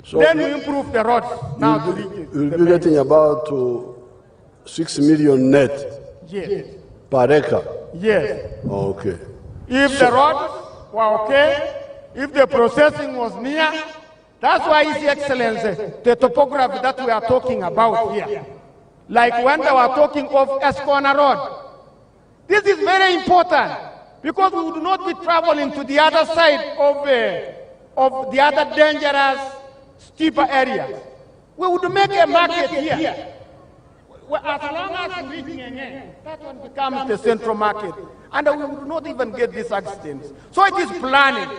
So then we improve the roads. Now you'll be getting about 6 million net per acre. Yes. Okay. If the roads were okay, if the processing was near, that's why, His Excellency, the topography that we are talking about here, like when they were talking of Escona Road, this is very important because we would not be traveling to the other side of the other dangerous, steeper areas. We would make a market here. Well, as long as we reach Nyenye, that one becomes the central market, and we would not even get these accidents. So it is planning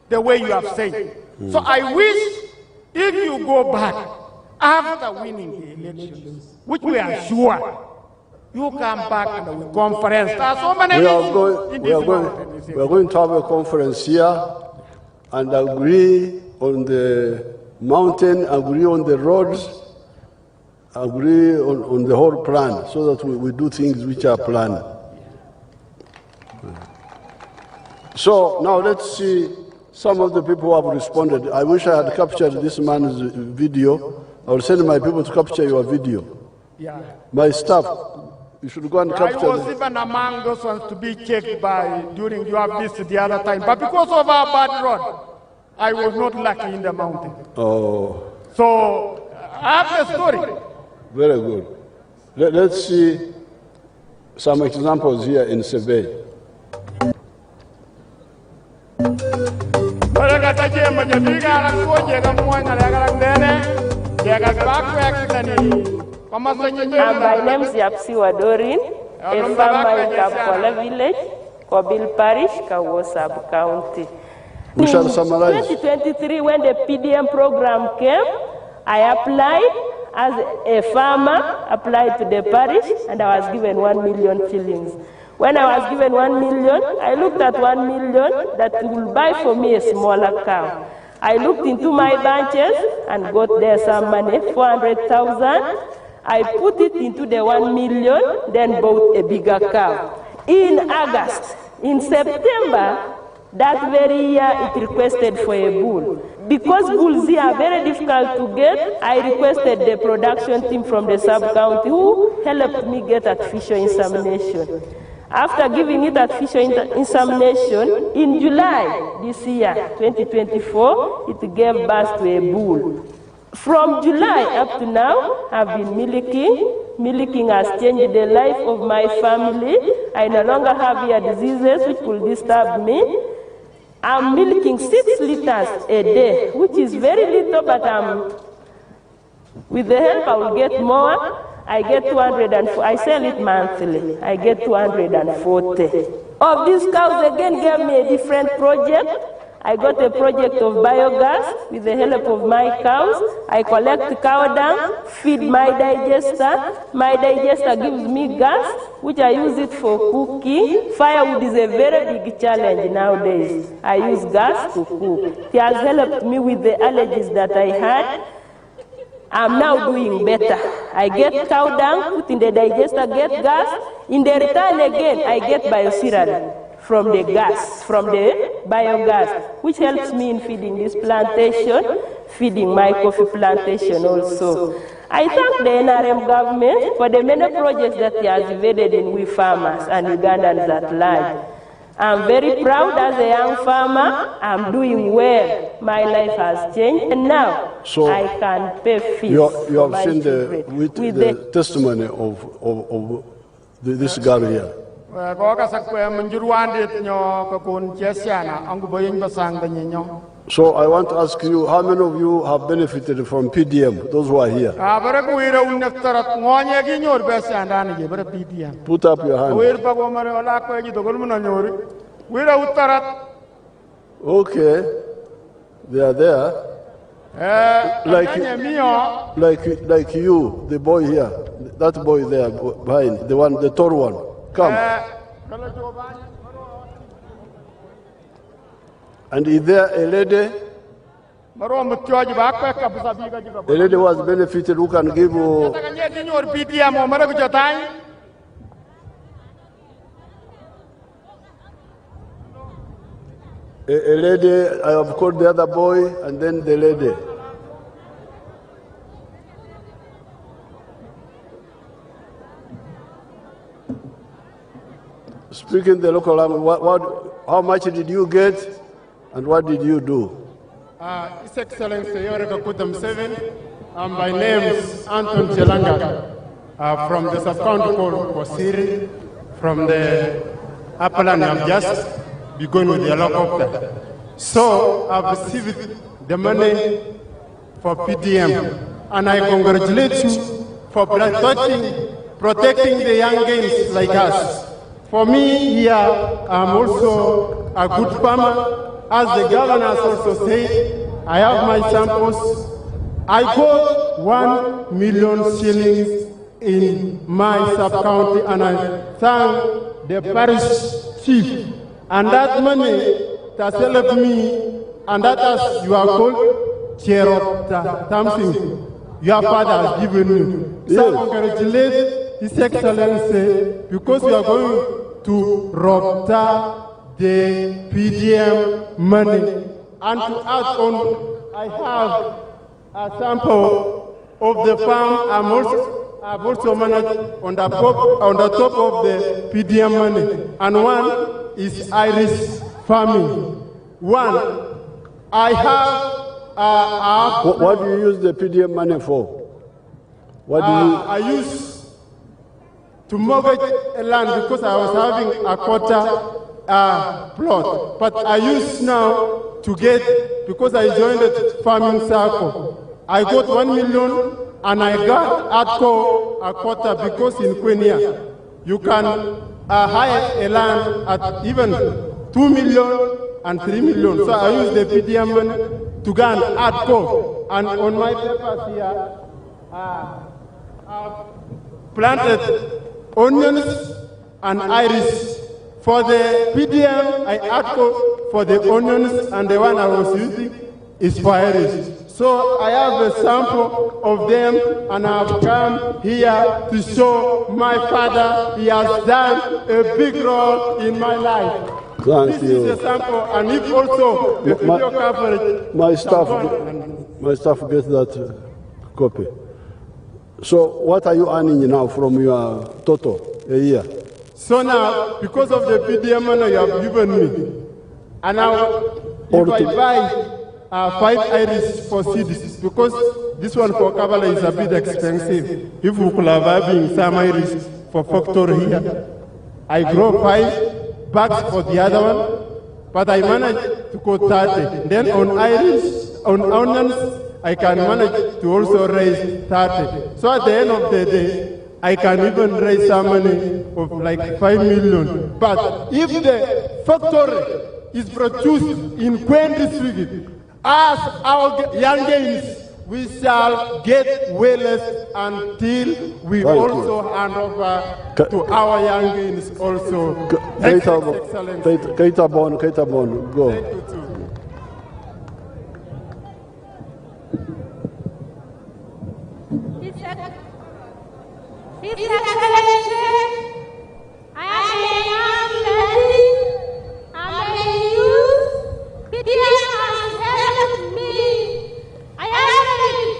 the way you have said. So I wish if you go back after winning the elections, which we are sure, you come back and we conference. There are so many we are going to have a conference here and agree on the mountain, agree on the roads, agree on the whole plan so that we do things which are planned. So now let's see some of the people who have responded. I wish I had captured this man's video. I will send my people to capture your video. Yeah. My staff, you should go and capture. I was even among those ones to be checked by during your visit the other time. But because of our bad road, I was not lucky in the mountain. Oh. So I have a story. Very good. Let's see some examples here in Sebei. My name is Yapsiwa Dorin, a farmer in Kapola village, Kobil Parish, Kawo Sub-County. We shall summarize. In 2023, when the PDM program came, I applied as a farmer, applied to the parish, and I was given 1 million shillings. When I was given 1 million, I looked at 1 million that will buy for me a smaller cow. I looked into my branches and got there some money, 400,000. I put it into the 1 million, then bought a bigger cow. In August, in September, that very year it requested for a bull. Because bulls here are very difficult to get, I requested the production team from the sub-county who helped me get artificial insemination. After giving it artificial insemination, in July this year, 2024, it gave birth to a bull. From July up to now, I've been milking. Milking has changed the life of my family. I no longer have ear diseases which will disturb me. I'm milking 6 liters a day, which is very little, but with the help I will get more. I get 240. I sell it monthly. I get 240. Of these cows, again gave me a different project. I got a project of biogas with the help of my cows. I collect cow dung, feed my digester. My digester gives me gas, which I use it for cooking. Firewood is a very big challenge nowadays. I use gas to cook. It has helped me with the allergies that I had. I'm now doing better. I get cow dung, put in the digester, get gas. In the return again, I get biocereal from the gas, from the biogas, which helps me in feeding this plantation, feeding my coffee plantation also. I thank the NRM government for the many projects that he has evaded in we farmers and Ugandans at large. I'm very proud as a young farmer. I'm doing well. My life has changed, and now so I can pay fees. You have seen the testimony of this girl here. Ko ka sakwe munjurwandit nyo ka kun chesiana angu boyin basang danyo. So I want to ask you, how many of you have benefited from PDM, those who are here? Bara kuira unaktarat ngonye gi nyor besianda ni bara PDM. Put up your hand. Kuir pa ko mare wala ko gi dogol mun nyori. Kuira uttarat. Okay, they are there. Like you, the boy here, that boy there behind, the tall one. Come. And is there a lady? A lady who has benefited, who can give you. A lady, I have called the other boy, and then the lady. Speaking the local language, how much did you get, and what did you do? His Excellency Yoweri Museveni, my name is Anton Jelanga, from the sub-county called Kosiri, from the upland of just begun with the helicopter. So I've received the money for PDM, and I congratulate you for protecting the young girls like us. For me here, I'm also a good farmer. As the governor has also said, I have my samples. I got 1 million shillings in my sub-county, and I thank the parish chief. And that money has helped me, and that as you are called chair of something your father has given me. So I congratulate His Excellency, because we are going to rob the PDM money. And to add on, I have a sample of the farm I've also managed on the top of the PDM money. And one is iris farming. One, I have what do you use the PDM money for? What do you? I use to mortgage a land because I was having a quarter plot. But I use now to get, because I joined the farming circle. I got 1 million, and I got a quarter, because in Kween you can hire a land at even 2 million and 3 million. So I use the PDM money to go and and on my papers here, I've planted onions and iris. For the PDM, I for the onions, and the one I was using is for iris. So I have a sample of them, and I've come here to show my father he has done a big role in my life. Thank you. This is a sample, and if also the video coverage. My staff gets that copy. So what are you earning now from your total a year? So now, because of the PDM money you have given me, and now if I buy 5 iris for seeds, because this one for Kavala is a bit expensive. If we could have having some iris for factory here, I grow 5 bags for the other one, but I managed to go 30. Then on iris, on onions, I can manage to also raise 30. So at the end of the day, I can even raise some money of like 5 million. But if the factory is produced in Kween district, as our young gains, we shall get way less until we also hand over to our young gains also. Keita Bon, go. Thank you too. His Excellency, I am a young lady, I'm a youth. PDM has helped me. I have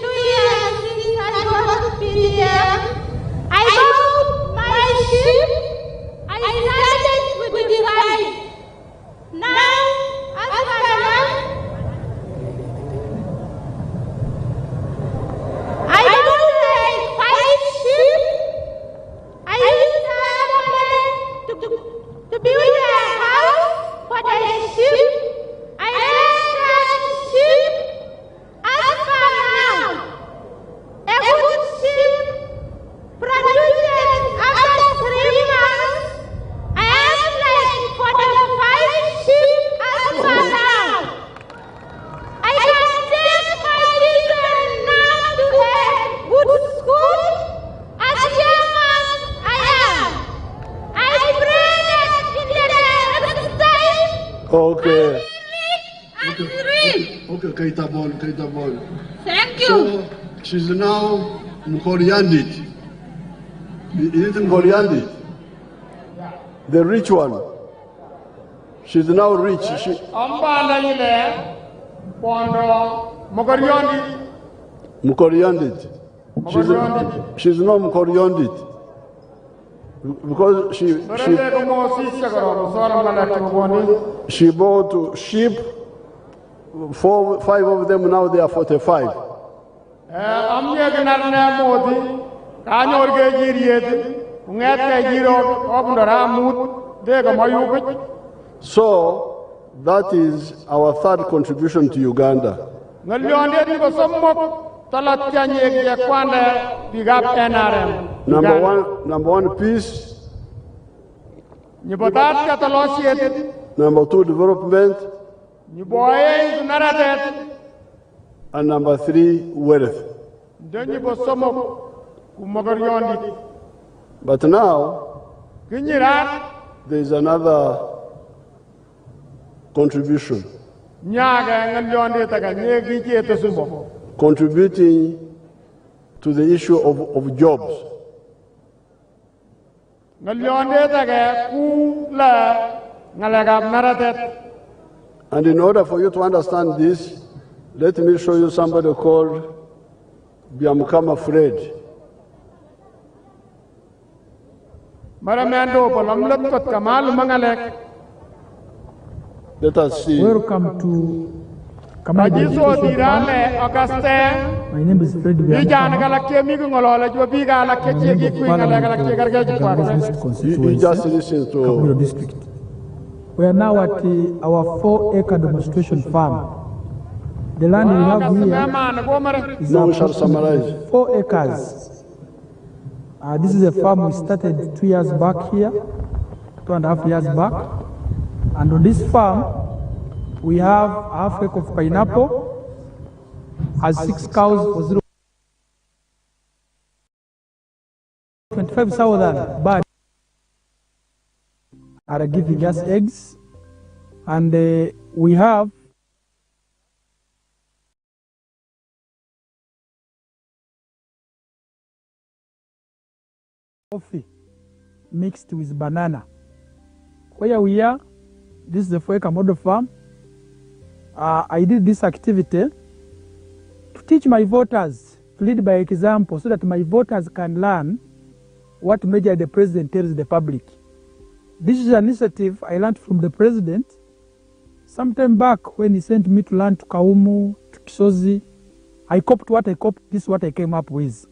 2 years since I got PDM. I bought my sheep. I started with the rice. Now, as Okay. Okay, Kaitabon. thank you. So she's now Mkoriandit. Is it Mkoriandit? The rich one. She's now rich. Ambanda ile pondo Mkoriandit. She's not Mkoriandit. Because she bought sheep, 5 of them, now they are 45. So that is our third contribution to Uganda. Number one, peace. Number 2, development. And number 3, wealth. But now, there is another contribution. Contributing to the issue of jobs. And in order for you to understand this, let me show you somebody called Biamkama Fred. Let us see. Welcome to my name is Fred You just listen to district. We are now at our 4-acre demonstration farm. The land we have here is we shall summarize. 4 acres. This is a farm we started 2 years back here, 2.5 years back. And on this farm, we have half acre of pineapple, has 6 cows for 25,000 birds are giving us eggs, and we have coffee mixed with banana. Where we are, this is the 4-acre model farm. I did this activity to teach my voters, to lead by example, so that my voters can learn what measure the president tells the public. This is an initiative I learned from the president sometime back when he sent me to learn to Kaumu, to Kisozi. I copied what I copied, this is what I came up with.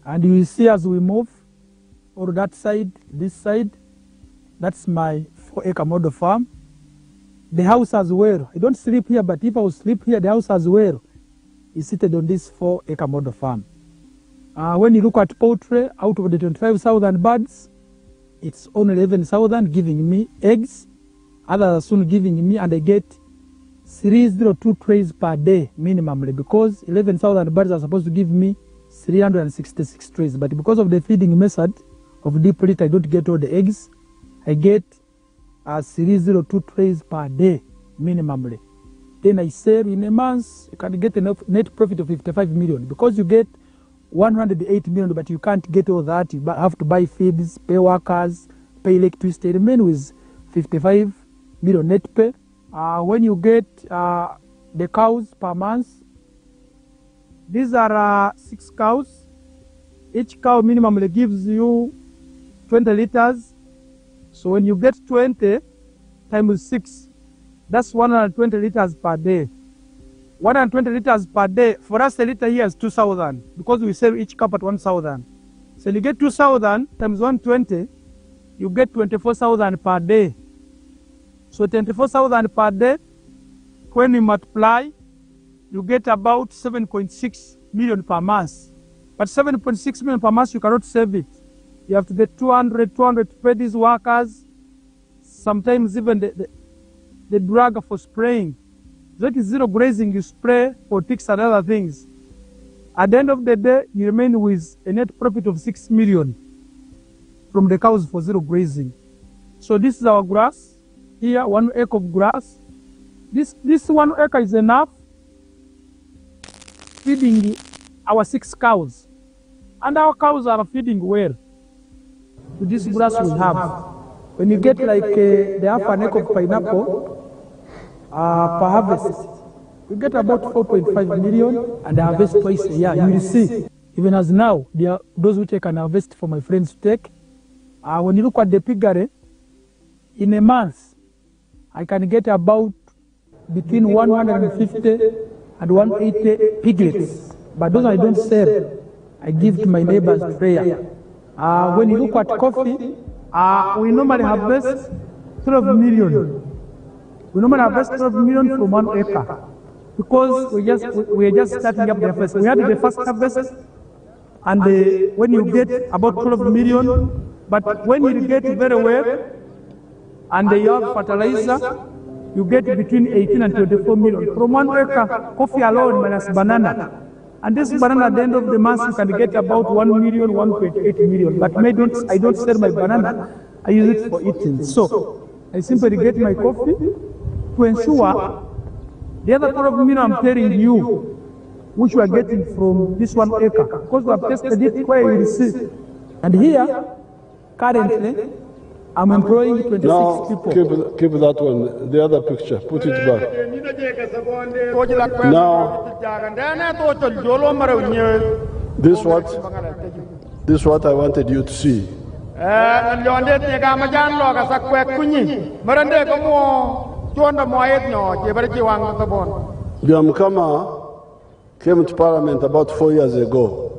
And you will see as we move, or that side, this side, that's my 4-acre model farm. The house as well. I don't sleep here, but if I will sleep here, the house as well is seated on this 4-acre model farm. When you look at poultry, out of the 25,000 birds, it's only 11,000 giving me eggs. Others are soon giving me, and I get 302 trays per day minimally, because 11,000 birds are supposed to give me 366 trays. But because of the feeding method of deep litter, I don't get all the eggs. I get 302 trays per day minimally. Then I sell in a month, you can get a net profit of 55 million, because you get 108 million, but you can't get all that. You have to buy feeds, pay workers, pay electricity, remain with 55 million net pay. When you get the cows per month, these are 6 cows. Each cow minimally gives you 20 liters. So when you get 20 times 6, that's 120 liters per day. 120 liters per day. For us, a liter here is 2,000, because we sell each cup at 1,000. So you get 2,000 times 120, you get 24,000 per day. So 24,000 per day, when you multiply, you get about 7.6 million per month. But 7.6 million per month, you cannot save it. You have to get 200 to pay these workers, sometimes even the drug for spraying. That is zero grazing, you spray for ticks and other things. At the end of the day, you remain with a net profit of 6 million from the cows for zero grazing. So this is our grass. Here, 1 acre of grass. This 1 acre is enough feeding our 6 cows. And our cows are feeding well to this grass we have. When you get like the half an acre of pineapple per harvest, you get about 4.5 million and I harvest twice a year. You will see. Even as now, there are those who take and harvest for my friends to take. When you look at the piggery, in a month, I can get about between 150 and 180 piglets. But those I don't sell, I give to my neighbors to prayer. When you look at coffee, we normally harvest 12 million. We normally harvest 12 million from 1 acre. Because we are just starting up the harvest. We had the first harvest, and when you get about 12 million, but when you get very well, and you have fertilizer, you get between 18 and 24 million. From 1 acre, coffee alone minus banana. And this banana at the end of the month, you can get about 1 million, 1.8 million. But I don't sell my banana, I use it for eating. So I simply get my coffee to ensure the other 12 million I'm telling you, which we are getting from this 1 acre, because we have tested it where you will see. And here, currently, I'm employing 26 people. Keep that one, the other picture, put it back. Now, this is what I wanted you to see. Biamkama came to Parliament about 4 years ago.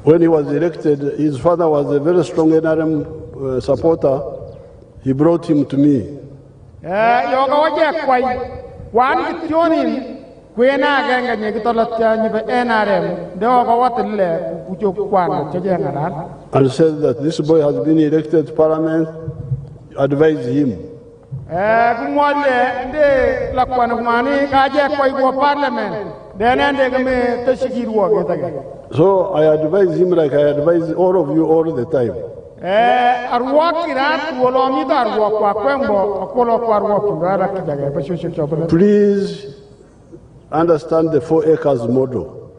When he was elected, his father was a very strong NRM supporter. He brought him to me. And said that this boy has been elected to Parliament, advise him. So I advise him like I advise all of you all the time. Please understand the 4 acres model.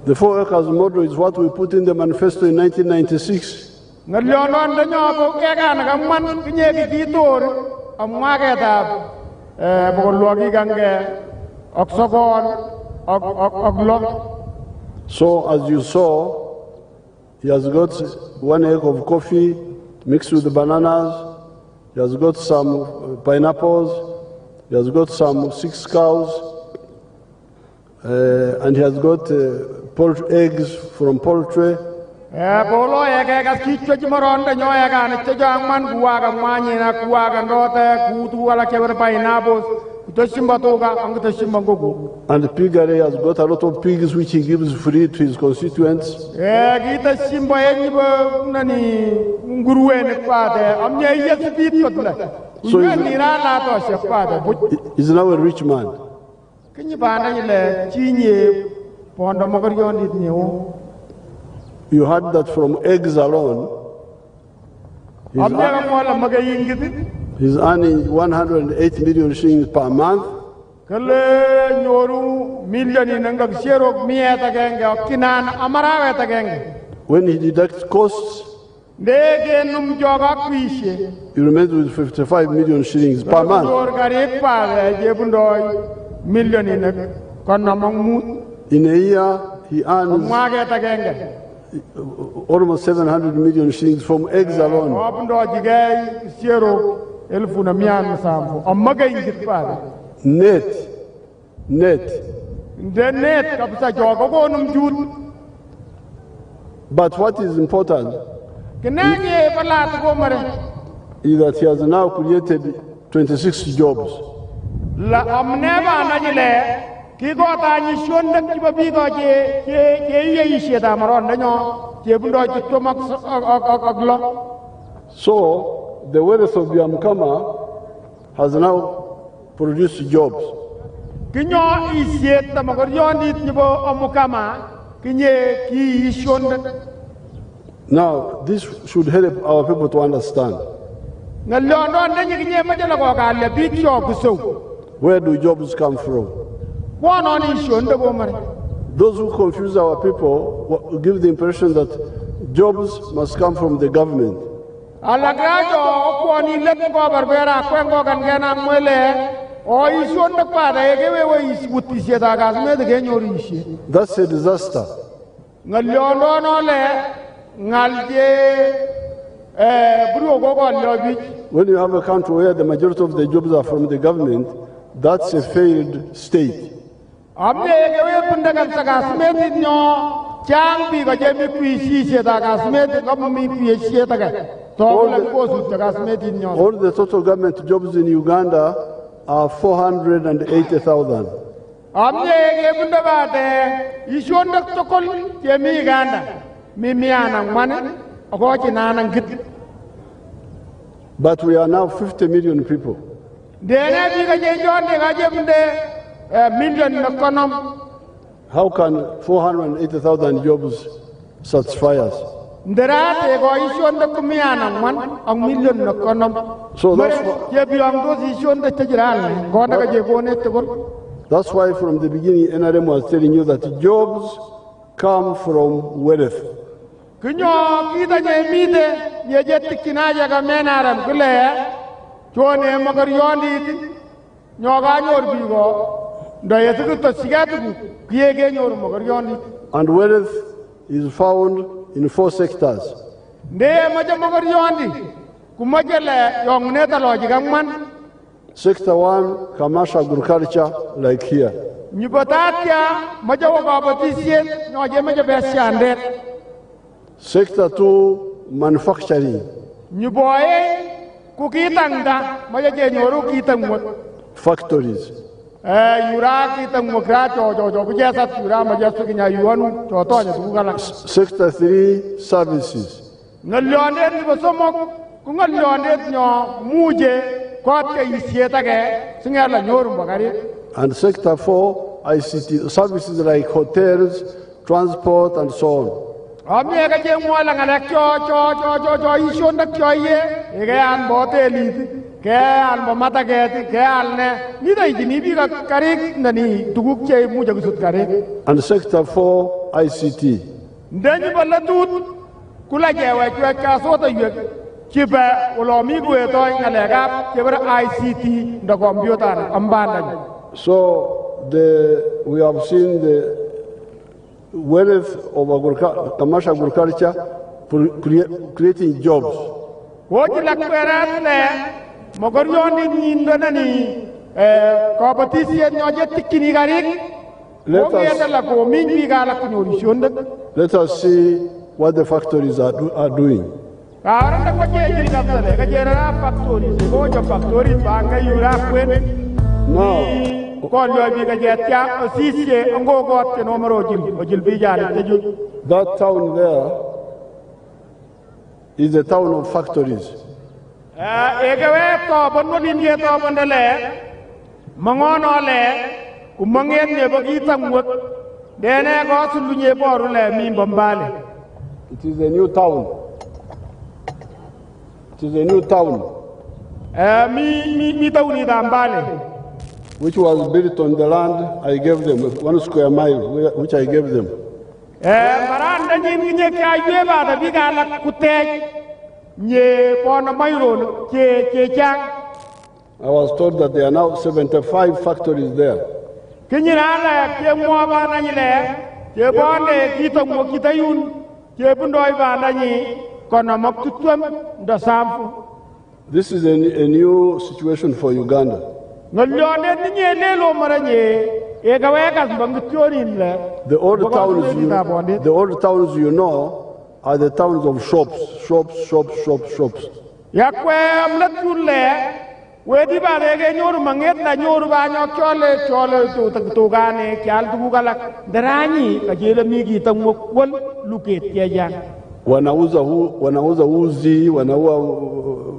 The 4 acres model is what we put in the manifesto in 1996. So as you saw, he has got 1 acre of coffee mixed with the bananas, he has got some pineapples, he has got some 6 cows, and he has got eggs from poultry. And the piggery has got a lot of pigs which he gives free to his constituents. So he's now a rich man. You heard that from eggs alone, he's earning 108 million shillings per month. When he deducts costs, he remains with 55 million shillings per month. In a year, he earns almost 700 million shillings from eggs alone. Net. But what is important is that he has now created 26 jobs. So the wealth of Biamkama has now produce jobs. Kinyo isiet ta magoryondit nibo omukama kinye ki ishonde. Now, this should help our people to understand. Where do jobs come from? Those who confuse our people give the impression that jobs must come from the government. That's a disaster. When you have a country where the majority of the jobs are from the government, that's a failed state. All the total government jobs in Uganda are 480,000. But we are now 50 million people. How can 480,000 jobs satisfy us? So that's why from the beginning NRM was telling you that jobs come from wealth. And wealth is found in 4 sectors. Sector 1, commercial agriculture, like here. Sector 2, manufacturing. Factories. Sector 3, services. And sector 4, ICT, services like hotels, transport, and so on. And sector 4, ICT. So we have seen the wealth of commercial agriculture creating jobs. Let us see what the factories are doing. Now, that town there is a town of factories. It is a new town. It is a new town. Which was built on the land I gave them, 1 square mile, which I gave them. I was told that there are now 75 factories there. This is a new situation for Uganda. The old towns you know are the towns of shops. Wanauza uzi, wanauza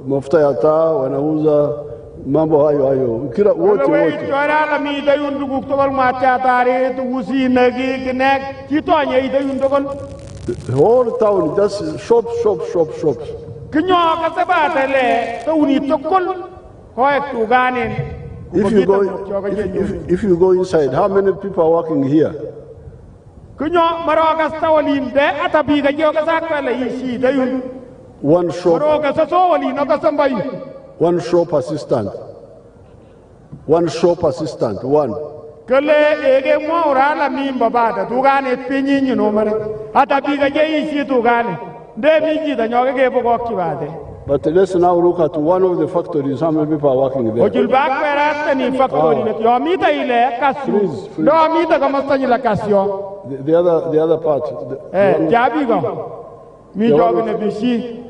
mafuta ya taa, wanauza Mambo hayo. Kila wote wote. Chora la mi da yun duguk tokol ma chatare tu usi nagi knek chitonya ida yun tokol. The whole town, just shops. Kinyo ka sabata le to uni tokol ko ek tu ganin. If you go inside, how many people are working here? Kunyo maroga stawalim de atabi ga yoga sakwala ishi de yun. One shop. Maroga sa sowali no ka sambai. One shop assistant. One. Kele ege mo rala mimba bada tugane pinyi no mare. Atabi ga je ishi tugane. De biji da nyoga ge bogo kibade. But let's now look at one of the factories. How many people are working there? Ojul back where ni factory ne yo mita ile kasu. Do mita kama stanyi la kasyo. The other part. Jabi go. Mi jogi ne bishi.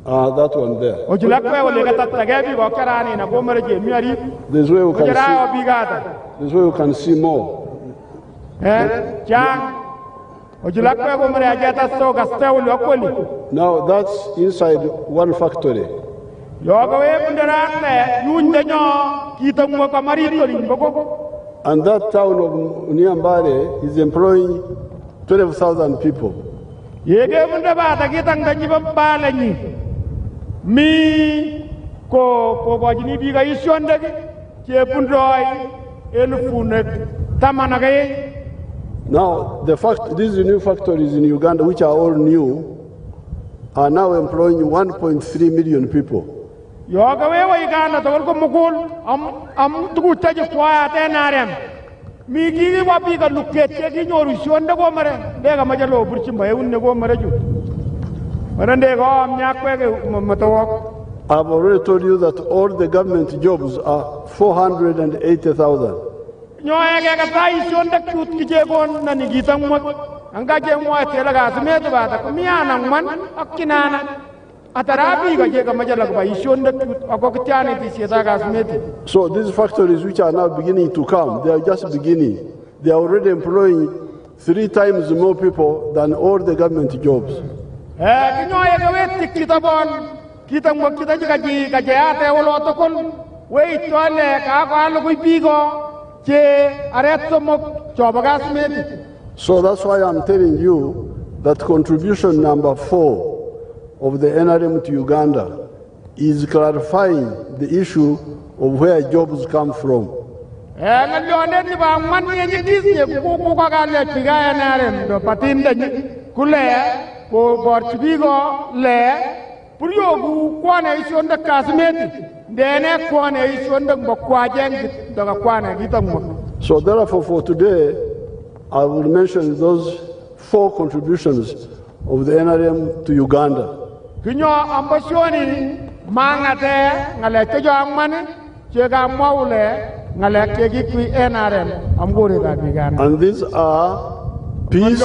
That one there. Ojul akwe wale kata tagabi go karani na bomare je mi ari. This way you can see more. Jang. Now that's inside one factory. And that town of Niambare is employing 12,000 people. Now, these new factories in Uganda, which are all new, are now employing 1.3 million people. I've already told you that all the government jobs are 480,000. So these factories which are now beginning to come, they are just beginning. They are already employing 3 times more people than all the government jobs. So that's why I'm telling you that contribution number 4 of the NRM to Uganda is clarifying the issue of where jobs come from. So therefore for today, I will mention those 4 contributions of the NRM to Uganda. And these are peace,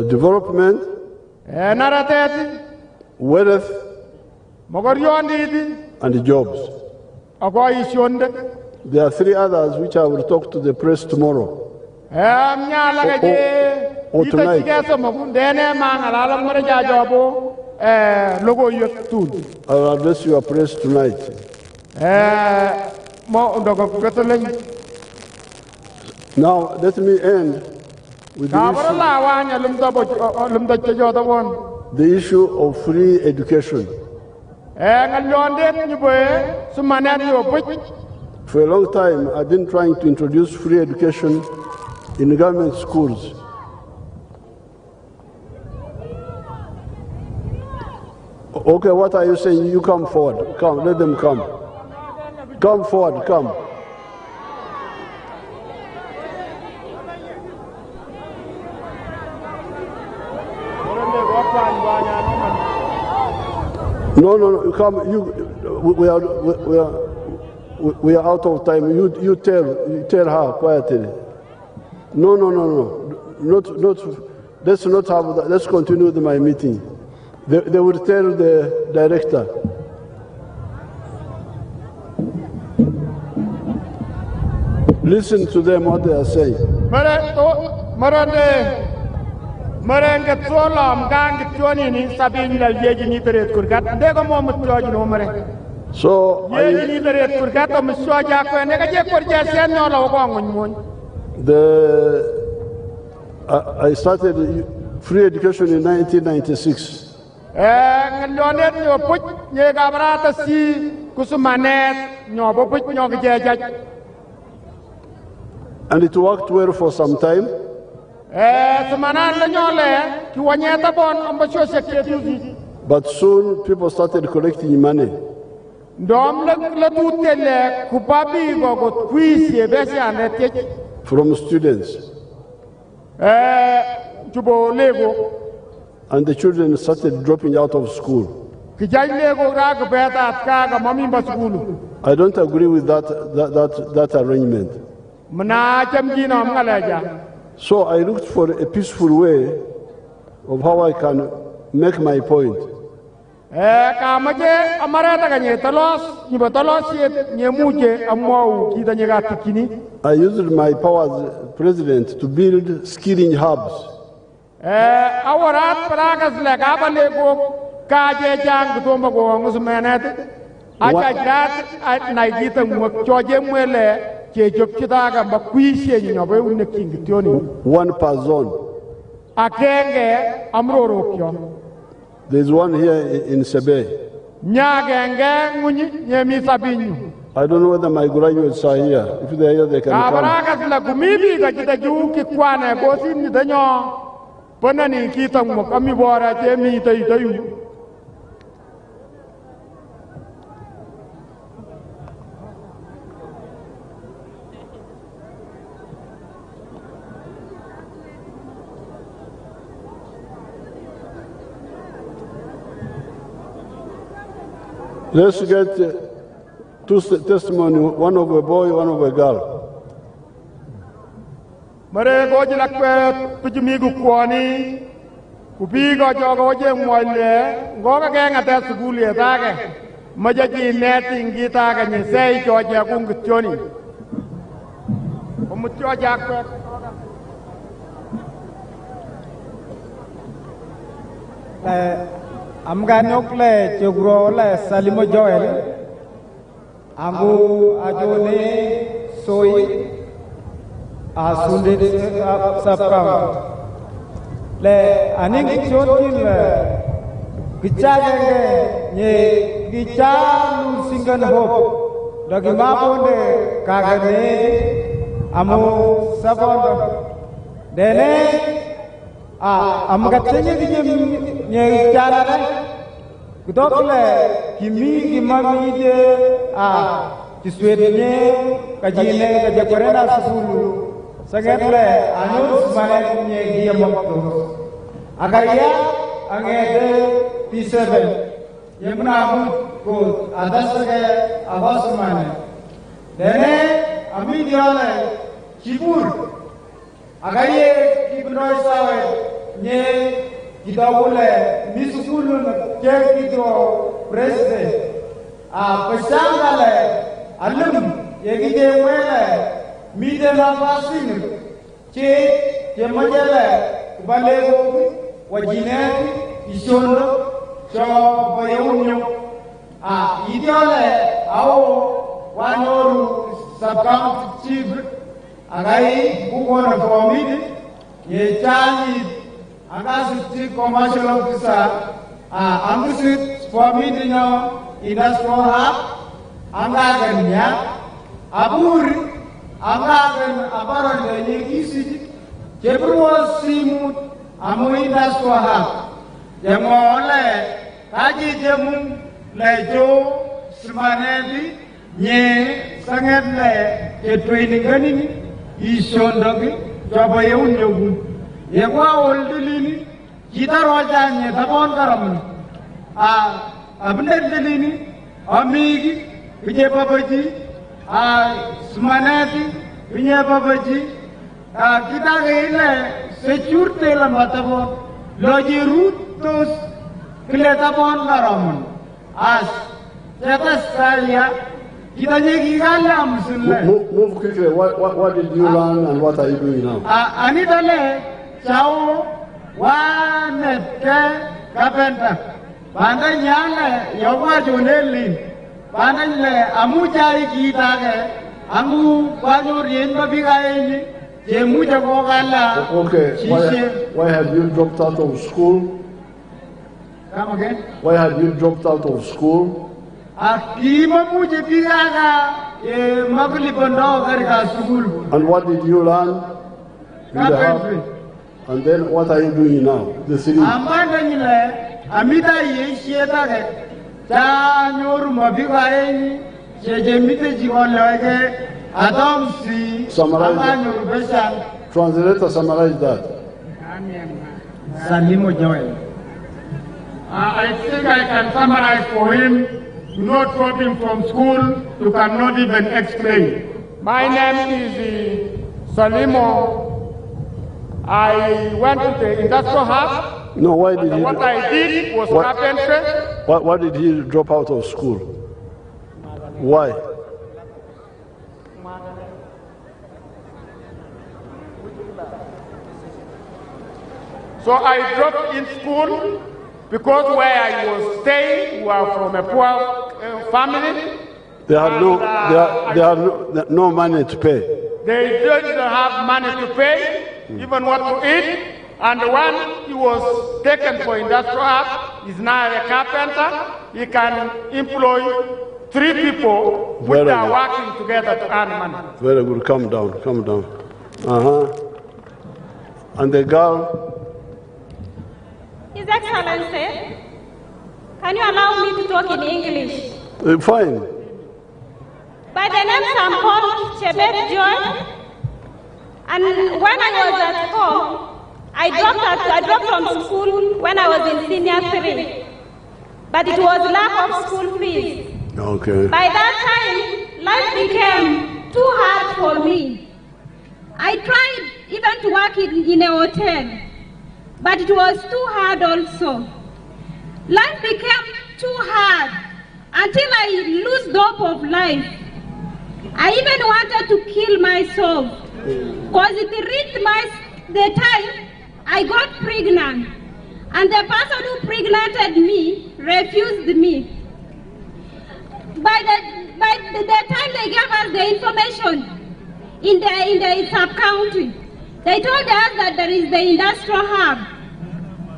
development, wealth, and jobs. There are 3 others which I will talk to the press tomorrow. Or tonight. I will address your press tonight. Now let me end with the issue of free education. For a long time, I've been trying to introduce free education in government schools. Okay, what are you saying? You come forward. Come, let them come. Come forward, come. No, come. We are out of time. You tell her quietly. No. Not. Let's not have that. Let's continue with my meeting. They will tell the director. Listen to them what they are saying. Merenge Solam Gang Tioni, Sabin Yajini Beret Kurgat, Degamo George Nomere. So Yajini Beret Kurgat, Msuaja, and Negajasan or I started free education in 1996. And you put Yagabrata si Kusumanet, no put Nogaja. And it worked well for some time. But soon people started collecting money. From students. And the children started dropping out of school. I don't agree with that arrangement. So I looked for a peaceful way of how I can make my point. I used my power as president to build skilling hubs. One per zone. There's one here in Sebe. I don't know whether my graduates are here. If they are here, they can come. Let's get two testimony, one of a boy, one of a girl. Mare goji lakwe pujimigu kwani kupigo jogo je mwale ngoga genga ta suguli etage majaji neti ngita ga ni sei joja kungutioni omutyo jakwe Amganokle Jogrole Salimo Joel Ambu Ajone Soy Asunde Sapram Le Aning Chotin Gichage Ye Gichalu Singan Hope Dogimapone Kagane Amu Savon Dene Amgatene nye cara deh, kutokle kimi de kiswednya kajine kajakarena sepuluh, sangatlah anus semangatnya dia makhluk. Agarnya angede P7 yang menabut kod ada sebagai awas semangat. Dene ami dia le cibur. Agarnya kibnoi sawe nye kita boleh misukulu cek itu presiden. Pesangga le alum yang kita boleh media nafasin cek jemaja balik wajinat isono coba bayunyo. Idealnya awak wanoru subcount chief agai bukan komite ye cari Angasiti commercial officer, Angusit for meeting industrial hub, Angaganya, Aburi, Angagan, Abaran, Yekisi, Jebruo Simut, Amu industrial hub, Jamole, Kaji Jamun, Lejo, Smanedi, Ye, Sangat, a training gunning, Ishondogi, Jabayun Yogu. Yegwa oldilini kita rojanya tapon karam abner dilini amigi pinye babaji semanati pinye babaji kita gile security lambat tapon loji rutus kile tapon karam Tetas kaliya kita nyegi kalam sunle. Move quickly. What did you learn and what are you doing now? Ani dale Chao One carpenter. Panda nyanga yawa juneli. Panda le amuja ikitage. Amu banyo rienba bigaini. Jemuja gogala. Okay. Why have you dropped out of school? Come again? Why have you dropped out of school? Akima muje bigaga. Magli bondo garga school. And what did you learn? Carpentry. And then what are you doing now? The city. Amanda nyile amida yeshieta ke ta nyoru mabigaini jejemite jiwalage Adam si Summarize. Translator, summarize that. Salimo Joel. I think I can summarize for him. Do not drop him from school. You cannot even explain. My name is Salimo. I went to the industrial hub. No, why did he? What I did was carpentry. Why did he drop out of school? Why? So I dropped in school because where I was staying were from a poor family. They had no money to pay. They didn't have money to pay, even what to eat. And when he was taken for industrial hub, he's now a carpenter. He can employ 3 people which are working together to earn money. Very good. Calm down. Calm down. And the girl. His Excellency, can you allow me to talk in English? Fine. By the name I'm called Chebet Joy, and when I was at home, I dropped from school when I was in senior 3, but it was lack of school fees. Okay. By that time, life became too hard for me. I tried even to work in a hotel, but it was too hard also. Life became too hard until I lost hope of life. I even wanted to kill myself because it reached the time I got pregnant, and the person who pregnanted me refused me. By the time they gave us the information in the sub-county, they told us that there is the industrial hub,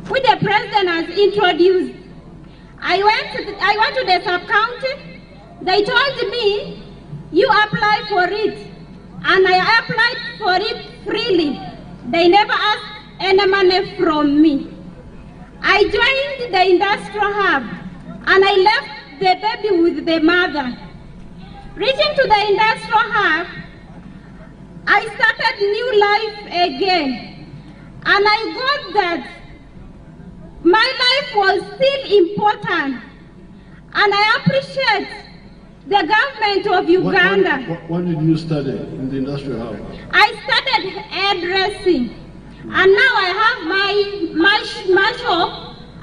which the president has introduced. I went to the sub-county. They told me, you apply for it, and I applied for it freely. They never asked any money from me. I joined the industrial hub, and I left the baby with the mother. Reaching to the industrial hub, I started new life again, and I got that my life was still important, and I appreciate the government of Uganda. What did you study in the industrial hub? I started hairdressing, and now I have my shop.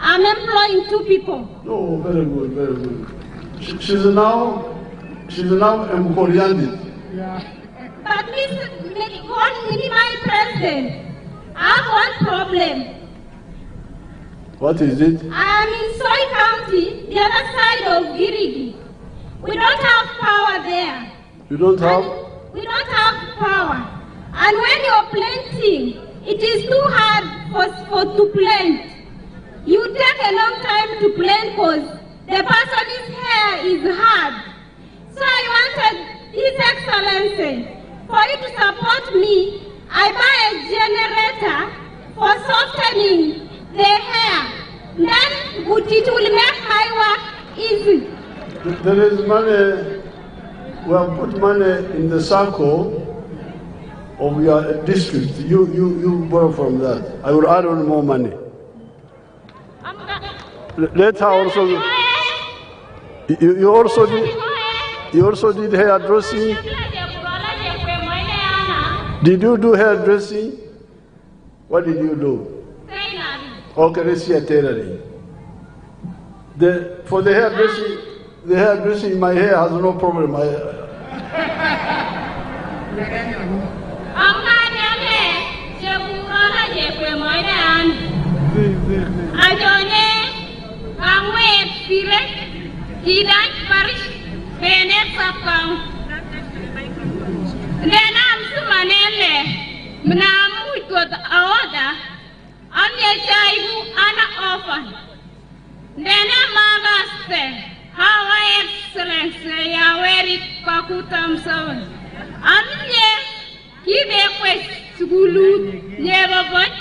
I'm employing 2 people. Oh, very good, very good. She's now employed. Yeah. But Mr. my president, I have one problem. What is it? I am in Soy County, the other side of Girigi. We don't have power there. You don't have? We don't have power. And when you're planting, it is too hard to plant. You take a long time to plant because the person's hair is hard. So I wanted His Excellency for you to support me. I buy a generator for softening the hair. Then it will make my work easy. There is money. We have put money in the circle of your district. You borrow from that. I will add on more money. Let her also. You also did hairdressing. Did you do hairdressing? What did you do? Okay, let's see a tailoring. For the hairdressing, my hair has no problem. Ajone Angwet Pire Kidan Parish Benet Sapang Denam Sumanele Mnamu Ikot Aoda Anya Chaibu Ana Ofan Dena Magaste Hawa Excellency Yoweri Pakutam Sawan Anye Kibe Quest Sugulu Nebabot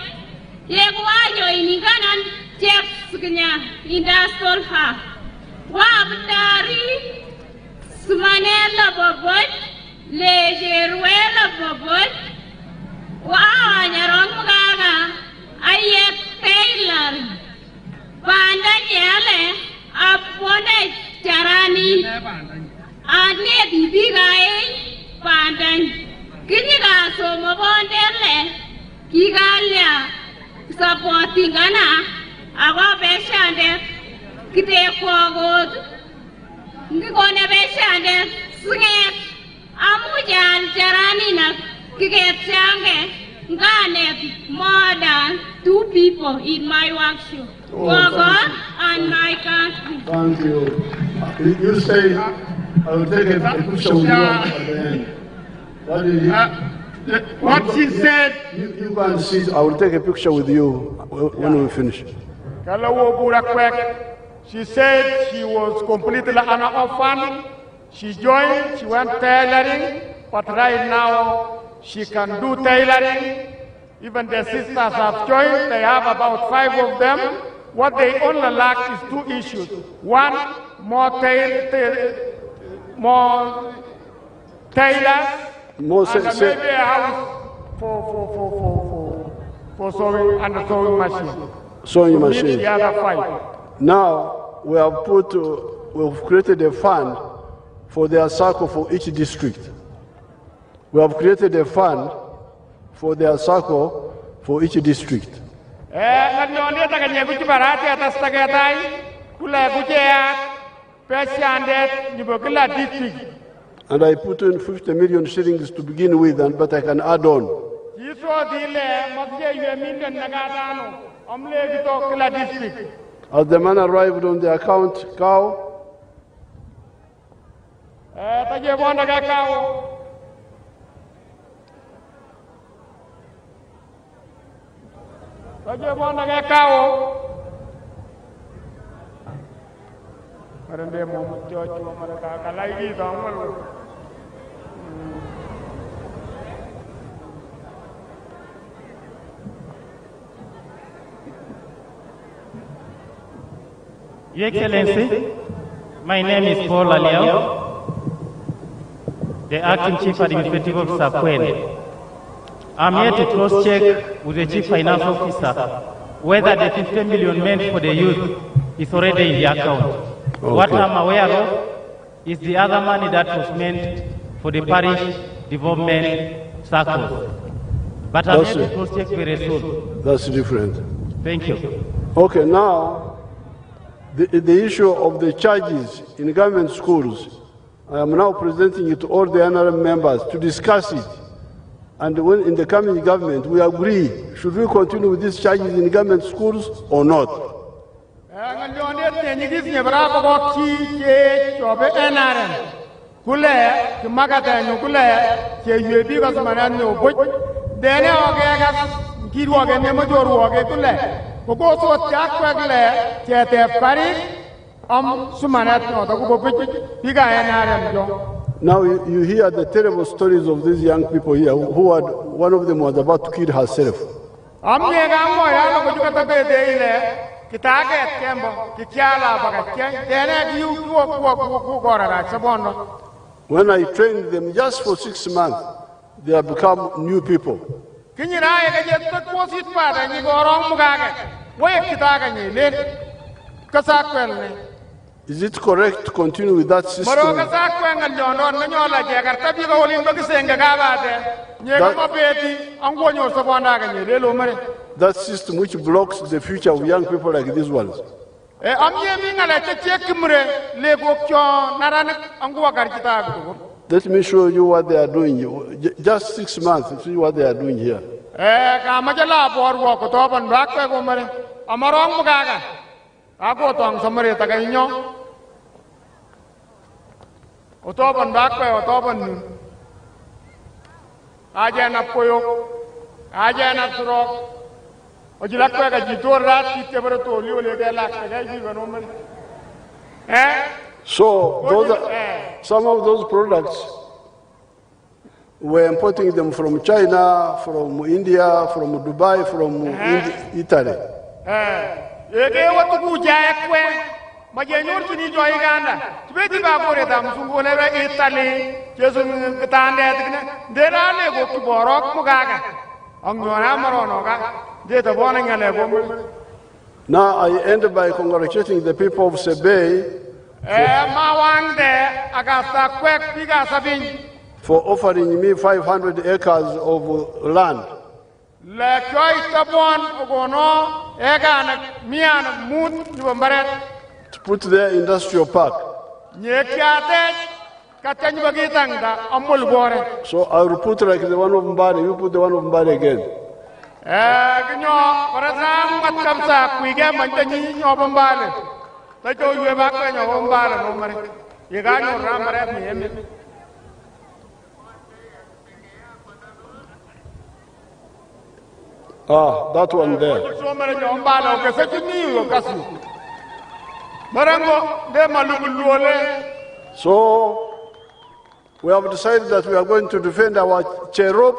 Yegwajo Iniganan Chef Sugnya Industrial Ha Wabdari Sumanela Babot Lejeruela Babot Wanyarong Gaga Ayet Taylor Panda Nyale Apone Charani Ane Bibigae Pandan Kiniga Somabondele Kigalia Supporting Gana Awa Beshande Kite Kwagod Nikone Beshande Swinget Amujan Charanina Kiget Change Ganet more than 2 people in my workshop. For God and my country. Thank you. You say, I will take a picture with you at the end. What did you? What she said. You go and sit. I will take a picture with you when we finish. She said she was completely an orphan. She joined, she went tailoring, but right now she can do tailoring. Even the sisters have joined, they have about 5 of them. What they only lack is 2 issues. One, more tailors, and maybe a house for sewing and a sewing machine. Sewing machine. The other 5. Now we have we've created a fund for their circle for each district. We have created a fund for their circle for each district. And I put in 50 million shillings to begin with, but I can add on. As the man arrived on the account, cow. Your Excellency, my name is Paul Aliao, the Acting Chief Administrative Officer, Kween. I'm here to cross-check with the Chief Finance Officer whether the 50 million meant for the youth is already in the account. Okay. What I'm aware of is the other money that was meant for the parish development circles. But I'm here to cross-check very soon. That's different. Thank you. Okay, now, the issue of the charges in government schools, I am now presenting it to all the NRM members to discuss it. And when in the coming government, we agree, should we continue with these charges in government schools or not? Now you hear the terrible stories of these young people here who had, one of them was about to kill herself. When I trained them just for 6 months, they have become new people. Is it correct to continue with that system? That system which blocks the future of young people like these ones. Let me show you what they are doing. Just 6 months, see what they are doing here. amarong mugaga. Ako tong samari tagainyo. Otoban bakwe otoban nun. Aja na poyo. Aja na surok. Ojilakwe ka jitor rat kite barato liyo lege lak ga jiwa nomar. So some of those products, we're importing them from China, from India, from Dubai, from Italy. Ege watu kujaya kwe, majenyor chini jo Uganda. Tibeti ba kore da musungu lebe Italy, Jesu ketande atikne. Dera le go kiborok mugaga. Angona marono ga. Deta bona ngale go. Now I end by congratulating the people of Sebei for offering me 500 acres of land. To put their industrial park. So I will put like the one of Mbari, you put the one of Mbari again. Ah, that one there. So we have decided that we are going to defend our cherub.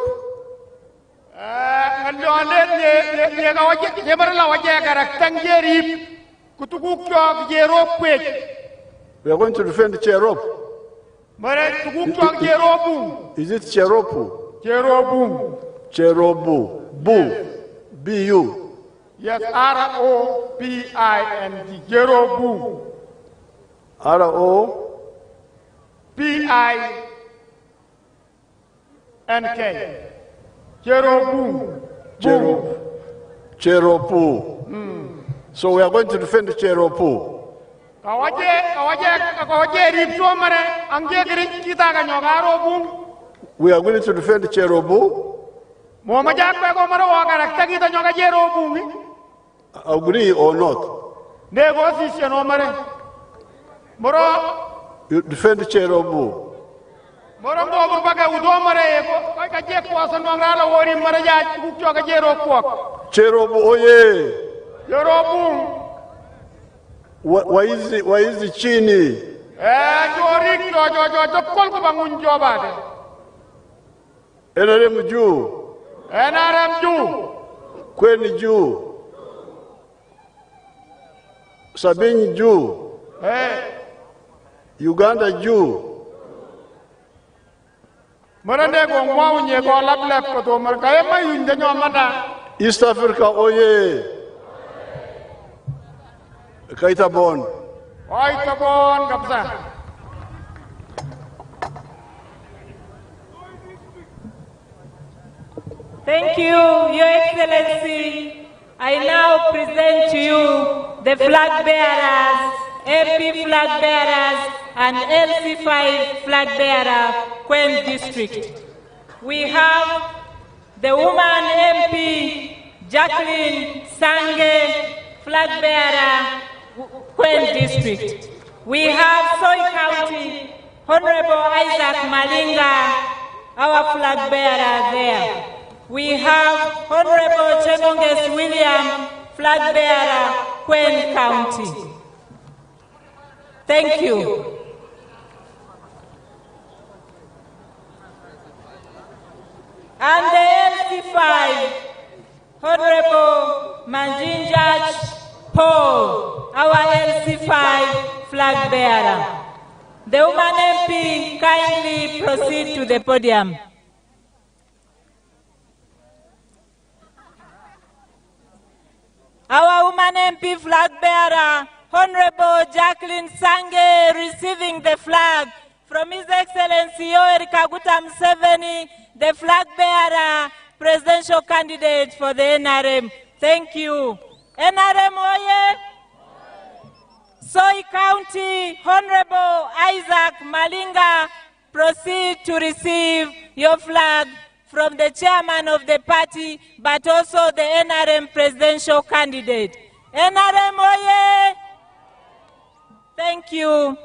We are going to defend cherub. Is it cheropu? Cherobu. Bu. B-U. Yes, R-O-P-I-N-T. Jerobu. R-O-P-I-N-K. Jerobu. Cheropu. So we are going to defend Cheropu. We are going to defend Cherobu. Agree or not? You defend Cherobu. Cherobu, oye. Why is the chini? NRM Jew. Kween Jew. Sabini Jew. Uganda Jew. East Africa, oye. Kaitabon. Thank you, Your Excellency. I now present to you the flag bearers, AP flag bearers, and LC5 flag bearer, Kween District. We have the woman MP, Jacqueline Sange, flag bearer, Kween District. We have Soy County, Honorable Isaac Malinga, our flag bearer there. We have Honorable Chebonges William, flag bearer, Kween County. Thank you. And the LC5, Honorable Manjinjaj Paul, our LC5 flag bearer. The woman MP kindly proceed to the podium. Our woman MP flag bearer, Honorable Jacqueline Sange, receiving the flag from His Excellency Yoweri Museveni, the flag bearer, presidential candidate for the NRM. Thank you. NRM oye. Soy County, Honorable Isaac Malinga, proceed to receive your flag from the chairman of the party, but also the NRM presidential candidate. NRM oye! Thank you.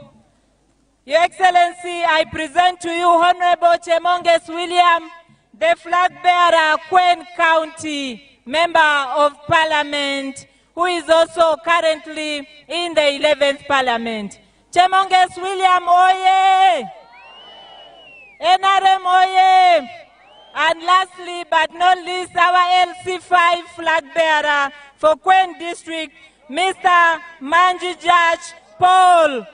Your Excellency, I present to you Honorable Chemonges William, the flag bearer, Kween County Member of Parliament, who is also currently in the 11th Parliament. Chemonges William oye! NRM oye! And lastly but not least, our LC5 flag bearer for Kween District, Mr. Manji Judge Paul.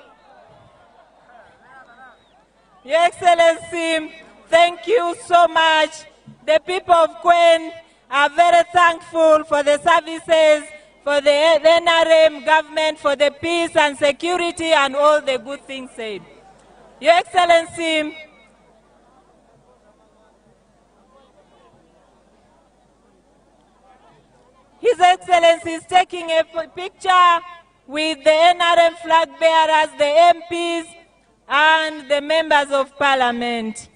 Your Excellency, thank you so much. The people of Kween are very thankful for the services, for the NRM government, for the peace and security and all the good things said. Your Excellency, His Excellency is taking a picture with the NRM flag bearers, the MPs, and the members of Parliament,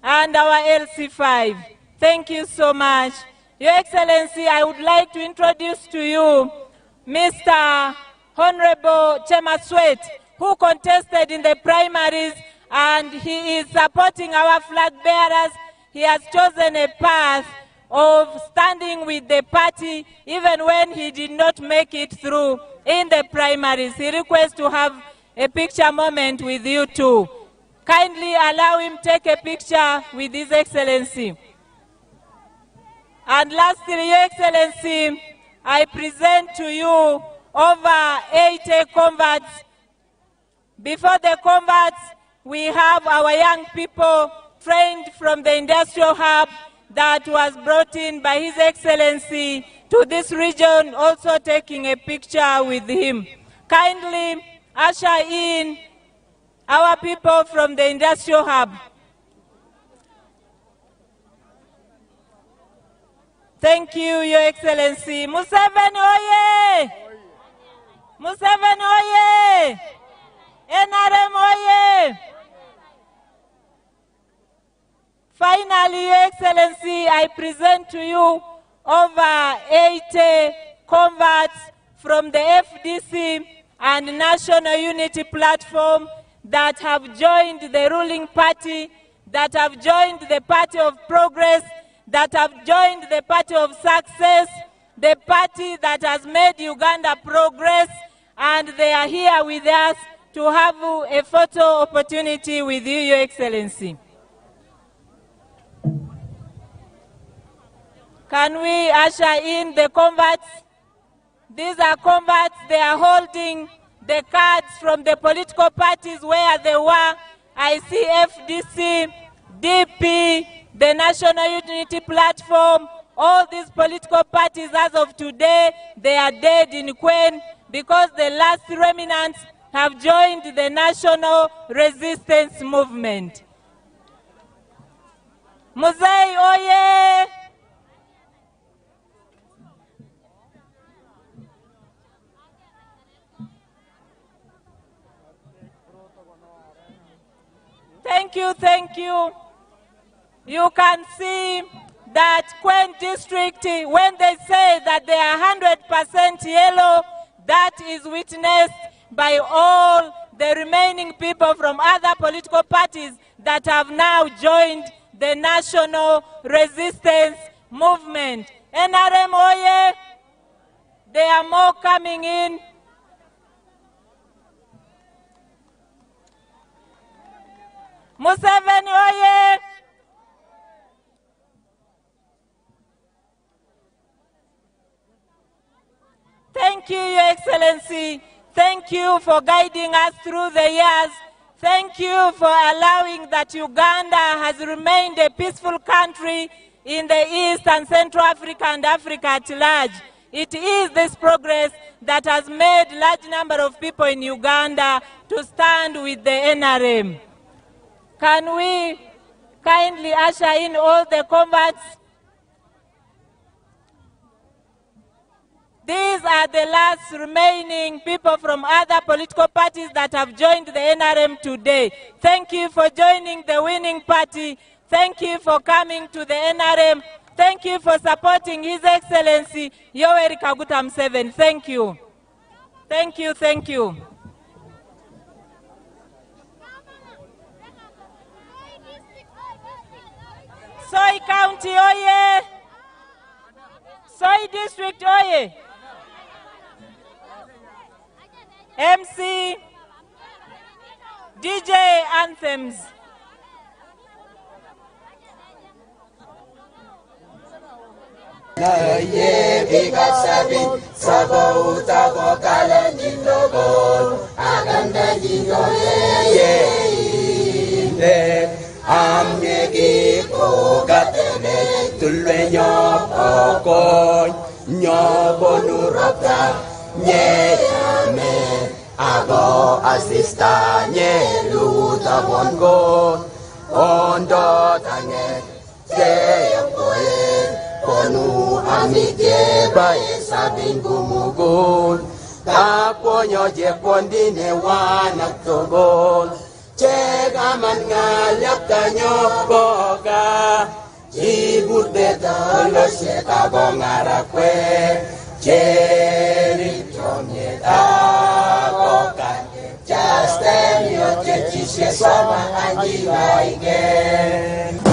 and our LC5. Thank you so much. Your Excellency, I would like to introduce to you Mr. Honorable Chemaswet, who contested in the primaries, and he is supporting our flag bearers. He has chosen a path of standing with the party even when he did not make it through in the primaries. He requests to have a picture moment with you too. Kindly allow him take a picture with His Excellency. And lastly, Your Excellency, I present to you over 80 converts. Before the converts, we have our young people trained from the industrial hub that was brought in by His Excellency to this region, also taking a picture with him. Kindly usher in our people from the industrial hub. Thank you, Your Excellency. Museveni oye! Museveni oye! NRM oye! Finally, Your Excellency, I present to you over 80 converts from the FDC and National Unity Platform that have joined the ruling party, that have joined the Party of Progress, that have joined the Party of Success, the party that has made Uganda progress, and they are here with us to have a photo opportunity with you, Your Excellency. Can we usher in the converts? These are converts. They are holding the cards from the political parties where they were. I see FDC, DP, the National Unity Platform, all these political parties as of today, they are dead in Kween because the last remnants have joined the National Resistance Movement. Muzei oye! Thank you, thank you. You can see that Kween District, when they say that they are 100% yellow, that is witnessed by all the remaining people from other political parties that have now joined the National Resistance Movement. NRM oye! There are more coming in. Museveni oye! Thank you, Your Excellency. Thank you for guiding us through the years. Thank you for allowing that Uganda has remained a peaceful country in the East and Central Africa and Africa at large. It is this progress that has made a large number of people in Uganda to stand with the NRM. Can we kindly usher in all the converts? These are the last remaining people from other political parties that have joined the NRM today. Thank you for joining the winning party. Thank you for coming to the NRM. Thank you for supporting His Excellency Yoweri Kaguta Museveni. Thank you. Thank you, thank you. Soy County, oye! Soy District, oye! MC, DJ anthems. Na ye bigat sabin sabo utako kala nindogol aganda jingo ye inde amnegi ko gatene tulwe nyopoko nyobonurata nyame ago asista nye luta bongo ondo tange ye Konu amige bae sabing gumugol Kaponyo je pondine wanak togol Chega man ngalyap tanyo boga Ibur beta lo se kabong arakwe Cheri chomye tagokan Just tell your churches sama anji again